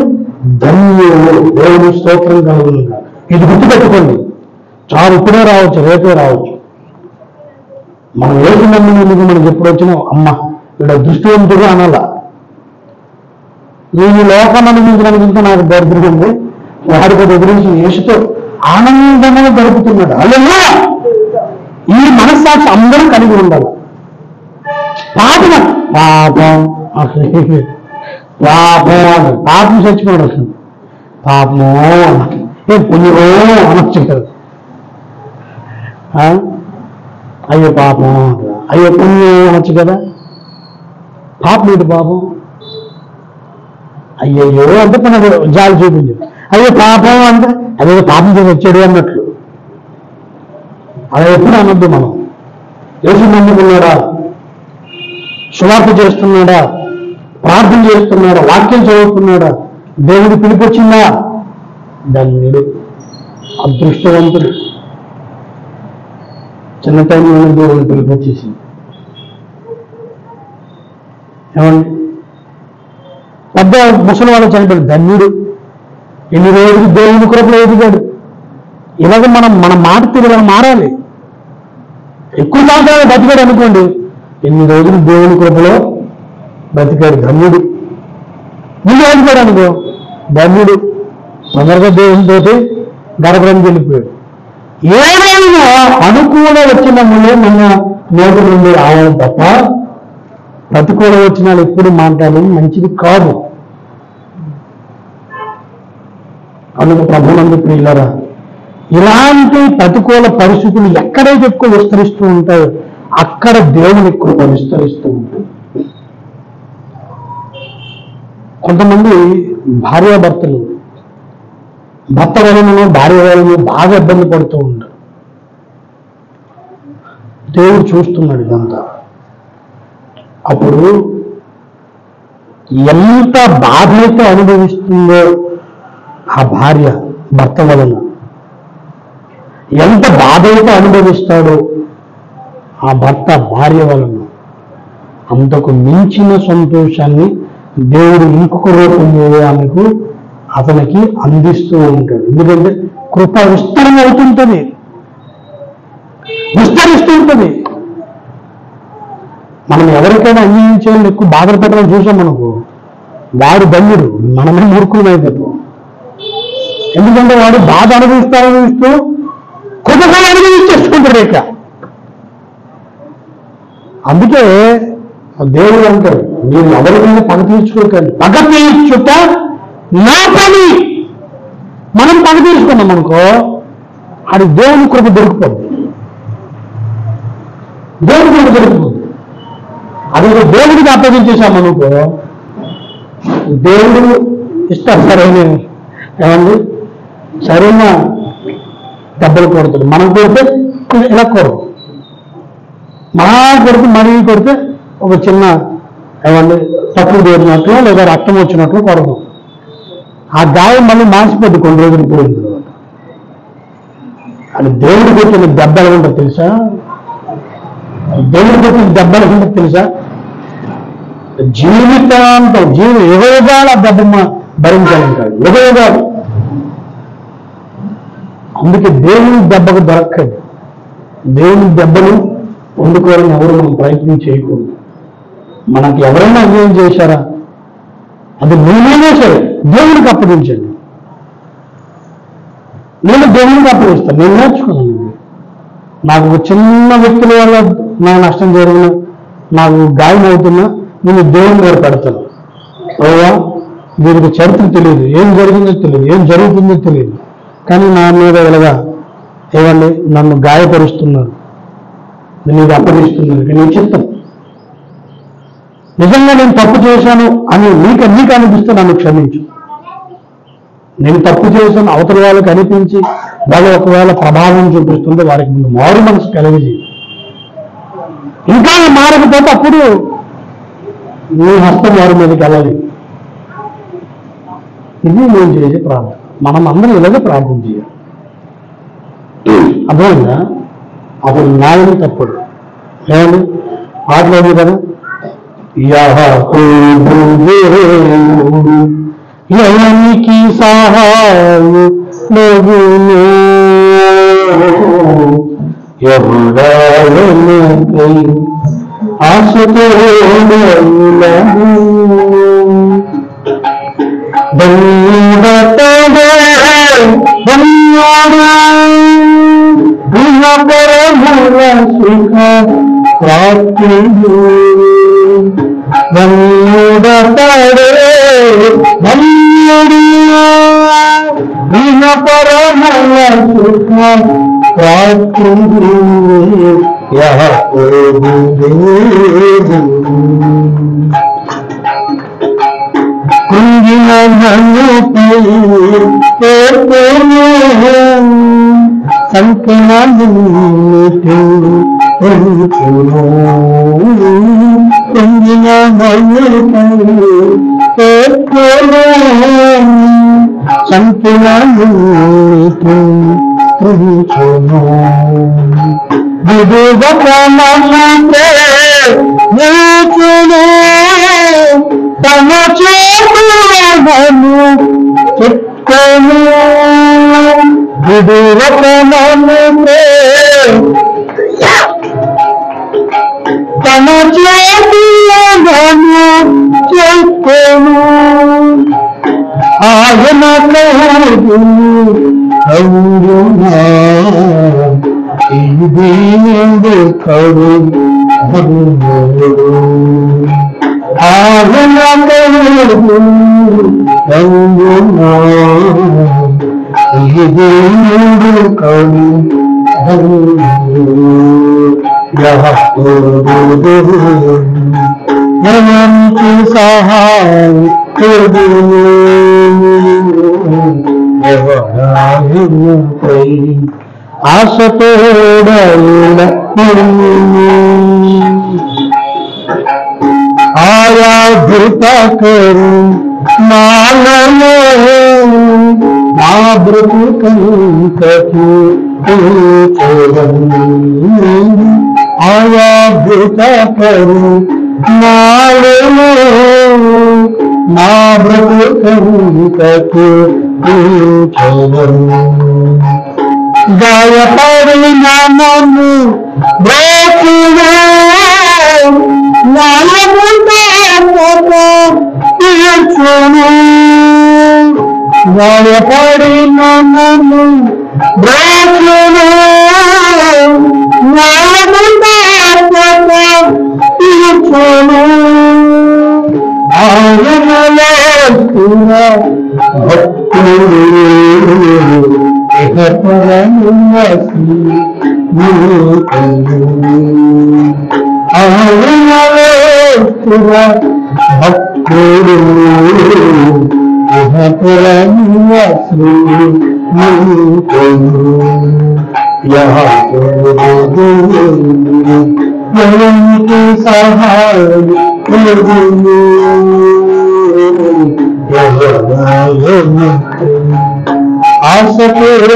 ధన్యులు, దేవుని స్తోత్రం కలుగునుగా. ఇది గుర్తుపెట్టుకోండి. చావు ఇప్పుడే రావచ్చు, రేపే రావచ్చు. మనం ఏసు నమ్మినందుకు మనకి ఎప్పుడు వచ్చినా అమ్మ ఇక్కడ దృష్టివంతుడు అనాల. ఈ లోకం అనుభవించడానికి ఇంకా నాకు దరిద్రం ఉంది, వాడికి ఎదురించి యేసుతో ఆనందంగా గడుపుతున్నాడు. అలా ఈ మనస్సాక్షి అందరూ కలిగి ఉండాలి. పాపం పాపం చచ్చిపోయాడు. అసలు పాపమో ఏ పుణ్యమో అనొచ్చు కదా. అయ్యో పాపం, అయ్యో పుణ్యం అనొచ్చు కదా. పాపం ఏంటి? పాపం అయ్యయ్యో అంటే మనకు జాలి చూపించు. అయ్యో పాపం అంటే అదే పాపం చేసి వచ్చాడు అన్నట్లు. అలా ఎప్పుడు అనొద్దు. మనం యేసు నమ్ముకున్నాడా, సువార్త చేస్తున్నాడా, ప్రార్థన చేస్తున్నాడా, వాక్యం చదువుతున్నాడా, దేవుడు పిలిపొచ్చిందా, ధన్యుడు, అదృష్టవంతుడు. చిన్న టైంలో దేవుడు పిలిపొచ్చేసింది. ఏమండి? పెద్ద ముసలి వాళ్ళు చనిపోయాడు, ధన్యుడు. ఎన్ని రోజులు దేవుని కృపలో ఎదిగాడు. ఇలాగ మన మాట తీరుగా మారాలి. ఎక్కువ సంవత్సరాలు బతికాడు అనుకోండి, ఎన్ని రోజులు దేవుని కృపలో బ్రతికాడు ధన్యుడు. నువ్వు అనుకోడు అనుకో, ధన్యుడు తొందరగా దేవునితోటి గర్భంకి వెళ్ళిపోయాడు. ఏమైనా అనుకూల వచ్చినములే మన నోటి నుండి రావాలి తప్ప ప్రతికూల వచ్చినాలు ఎప్పుడు మాట్లాడడం మంచిది కాదు. అందుకు ప్రభునందు ప్రియులరా, ఇలాంటి ప్రతికూల పరిస్థితులు ఎక్కడైతే ఎక్కువ విస్తరిస్తూ ఉంటాయో అక్కడ దేవుని కృప విస్తరిస్తూ ఉంటుంది. కొంతమంది భార్యాభర్తలు భర్త వలన భార్య వలన బాగా ఇబ్బంది పడుతూ ఉంటారు. దేవుడు చూస్తున్నాడు ఇదంతా. అప్పుడు ఎంత బాధ అయితే అనుభవిస్తుందో ఆ భార్య భర్త వలన, ఎంత బాధ అయితే అనుభవిస్తాడో ఆ భర్త భార్య వలన, అంతకు మించిన సంతోషాన్ని దేవుడు ఇంకొక రూపంలో ఆమెకు అతనికి అందిస్తూ ఉంటాడు. ఎందుకంటే కృప విస్తరణ అవుతుంటుంది, విస్తరిస్తూ ఉంటుంది. మనం ఎవరికైనా అన్యాయం చేయాలని ఎక్కువ బాధలు పెట్టడం చూసాం మనకు, వాడు ధన్యుడు, మనమే మూర్ఖులం అయిపోతాం. ఎందుకంటే వాడు బాధ అనుభవిస్తూ కృపగా అనుభవించేసుకుంటాడు ఇక. అందుకే దేవుడు అంటాడు, మీరు ఎవరికైనా పగ తీర్చుకోకండి, పగ తీర్చుట నా పని. మనం పగ తీర్చుకున్నాం అనుకో, అది దేవుని కృప దొరికిపోద్ది, దేవుని కృప దొరికిపోద్ది. అది దేవుడికి అప్పగించేశామనుకో, దేవుడు ఇష్టం సరైన ఏమండి సరైన దెబ్బలు కొడతాడు. మనం కొడితే ఇలా కొడదు, మా కొడితే మరీ కొడితే ఒక చిన్న ఏమండి తక్కువ దూరినట్లు లేదా రక్తం వచ్చినట్లు కొడదాం. ఆ గాయం మళ్ళీ మాసిపోద్ది కొన్ని రోజులు పోయిన తర్వాత. అది దేవుడి కొట్టిన దెబ్బ ఎలా ఉంటుంది తెలుసా? దేవుడి కొట్టిన దెబ్బ ఎలా ఉంటుంది తెలుసా? జీవితాంతం యుగయుగాల దెబ్బ భరించాలంటాడు, యుగయుగాలు. అందుకే దేవుని దెబ్బకు దొరక్కదు. దేవుని దెబ్బను పొందుకోవాలని ఎవరు మనం ప్రయత్నం చేయకూడదు. మనకి ఎవరైనా అన్యాయం చేశారా, అది నేనైనా సరే దేవునికి అప్పగించండి. నేను దేవునికి అప్పగిస్తాను. నేను నేర్చుకున్నాను. నాకు ఒక చిన్న వ్యక్తుల వల్ల నా నష్టం జరిగిన, నాకు గాయం అవుతున్నా నేను దేవుని గారు పెడతాను. ఓవా వీరికి చరిత్ర తెలియదు, ఏం జరిగిందో తెలియదు, ఏం జరుగుతుందో తెలియదు, కానీ నా మీద ఇలాగా ఏమండి నన్ను గాయపరుస్తున్నారు, నేను అప్పగిస్తున్నాను. నేను చెప్తాను, నిజంగా నేను తప్పు చేశాను అని నీకు అనిపిస్తే నన్ను క్షమించు. నేను తప్పు చేశాను అవతల వాళ్ళకి అనిపించి వాళ్ళు ఒకవేళ ప్రభావం చూపిస్తుంటే వారికి ముందు మారు మనసు కలిగి, ఇంకా మారకపోతే అప్పుడు నీ హస్తం వారి మీదకి వెళ్ళాలి. ఇది నేను చేసే ప్రార్థన. మనం అందరం ఇలాగే ప్రార్థన చేయాలి. అర్థమైందా? అప్పుడు న్యాయం తప్పుడు ఏమని ఆటలేదు కదా, ఎవరికి సహాయము లగును, ఎవడాలకై ఆశతో సుఖ ప్రాప్తి ధన్యుడతడే ధన్యుడియా పరమల సుఖ ప్రాప్తి కుంగిన ధనుపై సంకనాలు కుంగిన ధనుపై సంకనాలు తమ చేతులను చెక్కను తమ అవునా ఇది కడు ఇది కడు ఎవరికి సహాయం ఎవరాయుపై ఆశతోడైన ఆయా భృతకరు మాలలో నా బ్రతుకంతకు ఆయా భృతకరు నాలలో నా బ్రతుకంతకు గాయపడిన నన్ను బ్రతుగా గాయపడిన నన్ను బ్రతుగా భక్తుడు ఎవరికి సహాయం ఆశపూడ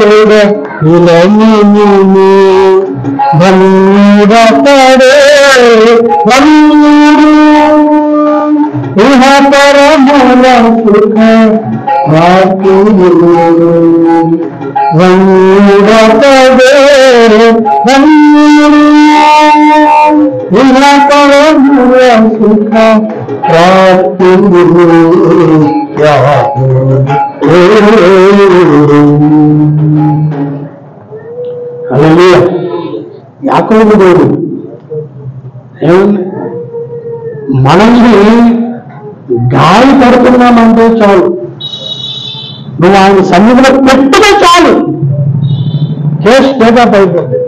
విలయము ధన్యుడపడే ఇహ పరముల సుఖ ధన్యుడపడే ఇహ పరముల సుఖ ప్రాప్తి యాకోబు దేవుడు ఏమండి మనల్ని గాయపడుతున్నామంటే చాలు, నువ్వు ఆయన సన్నిధిలో పెట్టుగా చాలు, కేసు టేకప్ అయిపోతుంది.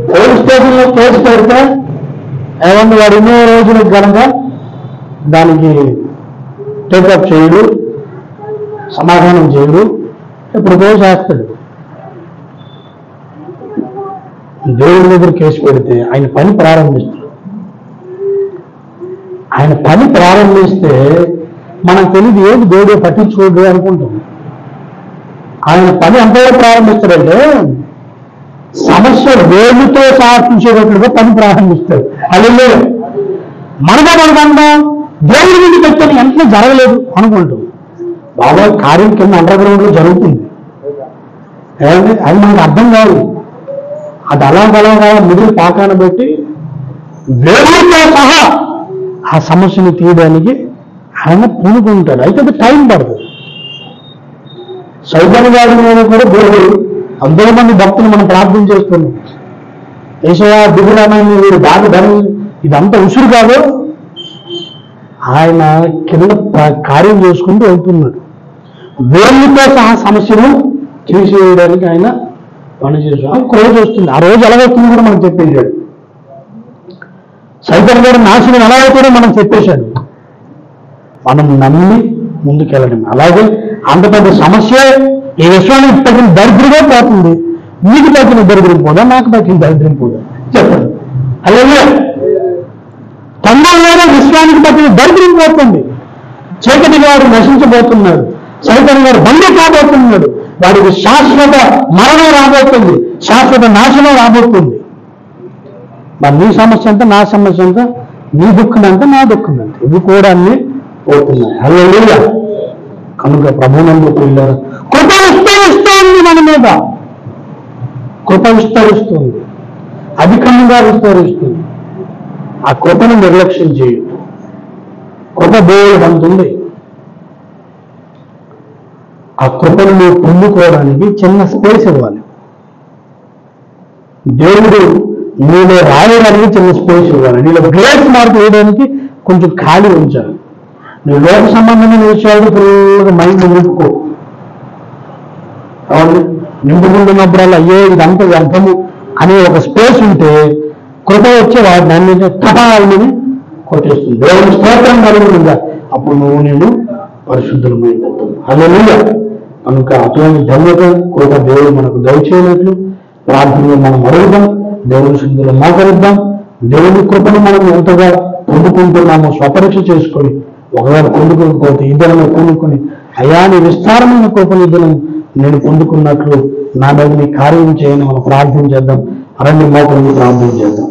పోలీస్ స్టేషన్లో కేసు పెడితే ఏమన్నా వాడు ఎన్నో రోజులకు కనుక దానికి టేకప్ చేయడు, సమాధానం చేయడు, ఎప్పుడుకో చేస్తాడు. దేవుడి దగ్గర కేసు పెడితే ఆయన పని ప్రారంభిస్తాడు. ఆయన పని ప్రారంభిస్తే మనకు తెలియదు ఏది దేవుడు పట్టించుకోడు అనుకుంటాం. ఆయన పని ఎంతవరకు ప్రారంభిస్తాడంటే సమస్య వేలుతో సాధించేటట్లుగా పని ప్రారంభిస్తాడు. అది లేదు మనకంటాం దేవుడి మీద పెట్టని వెంటనే జరగలేదు అనుకుంటాం. బాగా కార్యం కింద అండర్ గ్రౌండ్ లో జరుగుతుంది. ఏమంటే అది మనకు అర్థం కాదు. అది అలాగలాగా మిడిల్ పాకాన పెట్టి వేలుతో సహా ఆ సమస్యను తీయడానికి ఆయన పూనుకుంటాడు. అయితే అది టైం పడుతుంది. సైతాను గారి మీద కూడా దేవుడు అందరూ మంది భక్తులు మనం ప్రార్థన చేస్తున్నాం. యేసయ్యా దిగురామాన్ని వీరు బాగా ధనం ఇదంతా ఉసురు కాదు, ఆయన కింద కార్యం చేసుకుంటూ వెళ్తున్నాడు. వేలుతో సహా సమస్యను తీసివేయడానికి ఆయన పనిచేస్తాడు. ఒక రోజు వస్తుంది. ఆ రోజు ఎలా వస్తుంది కూడా మనకు చెప్పేశాడు. సైతాను గారు నాశనం ఎలా అవుతాడో మనం చెప్పేశాడు. మనం నమ్మి ముందుకెళ్ళడం. అలాగే అంత పెద్ద సమస్య ఈ విశ్వానికి తగిన దరిద్రంగా పోతుంది. మీకు తగ్గిన దరిద్రం పోదా, నాకు తగ్గిన దరిద్రం పోదా చెప్పండి. అలాగే తండ్రి విశ్వానికి తగ్గిన దరిద్రం పోతుంది. చైతన్య గారు నశించబోతున్నాడు. సైతాను గారు బండి కాబోతున్నాడు. వాడికి శాశ్వత మరణం రాబోతుంది, శాశ్వత నాశనం రాబోతుంది. మరి నీ సమస్య అంతా నా సమస్య అంతా, నీ దుఃఖం అంతా నా దుఃఖం అంతా, ఇవి కూడా అన్ని పోతున్నాయి. హల్లెలూయా. కనుక ప్రభువునందు పిల్లలు కృప విస్తరిస్తోంది, మన మీద కృప విస్తరిస్తుంది, అధికంగా విస్తరిస్తుంది. ఆ కృపను నిర్లక్ష్యం చేయు. కృప దేవుడు అందుంది. ఆ కృపను నువ్వు పొందుకోవడానికి చిన్న స్పేస్ ఇవ్వాలి. దేవుడు నీలో రాయడానికి చిన్న స్పేస్ ఇవ్వాలి. నీలో గ్రేట్ మార్క్ వేయడానికి కొంచెం ఖాళీ ఉంచాలి. నువ్వు లోక సంబంధమైన విషయాలు ఫుల్గా మైండ్ నింపుకో. అవును, నింపుకుంటున్నప్పుడల్లా అయ్యో ఇదంతా వ్యర్థము అనే ఒక స్పేస్ ఉంటే కృప వచ్చే వాడిని అన్ని తపాలని కొట్టేస్తుంది. దేవుని స్తోత్రం కలుగుతుందా, అప్పుడు నేను పరిశుద్ధమైపోతాను. హల్లెలూయా. కనుక అటువంటి ధన్యత కృప దేవుడు మనకు దయచేయనట్లు ప్రార్థనలో మనం అడుగుదాం, దేవుని సన్నిధిలో మోకరిద్దాం. దేవుని కృపను మనం ఎంతగా పొందుకుంటున్నామో స్వపరీక్ష చేసుకొని, ఒకవేళ పొందుకోకపోతే ఇద్దరు పొందుకొని అయా నీ విస్తారమైన కృపను ఇద్దరు నేను పొందుకున్నట్లు నా మీద నీ కార్యం చేయని మనం ప్రార్థన చేద్దాం. అరణ్య మోకరిని ప్రార్థన చేద్దాం.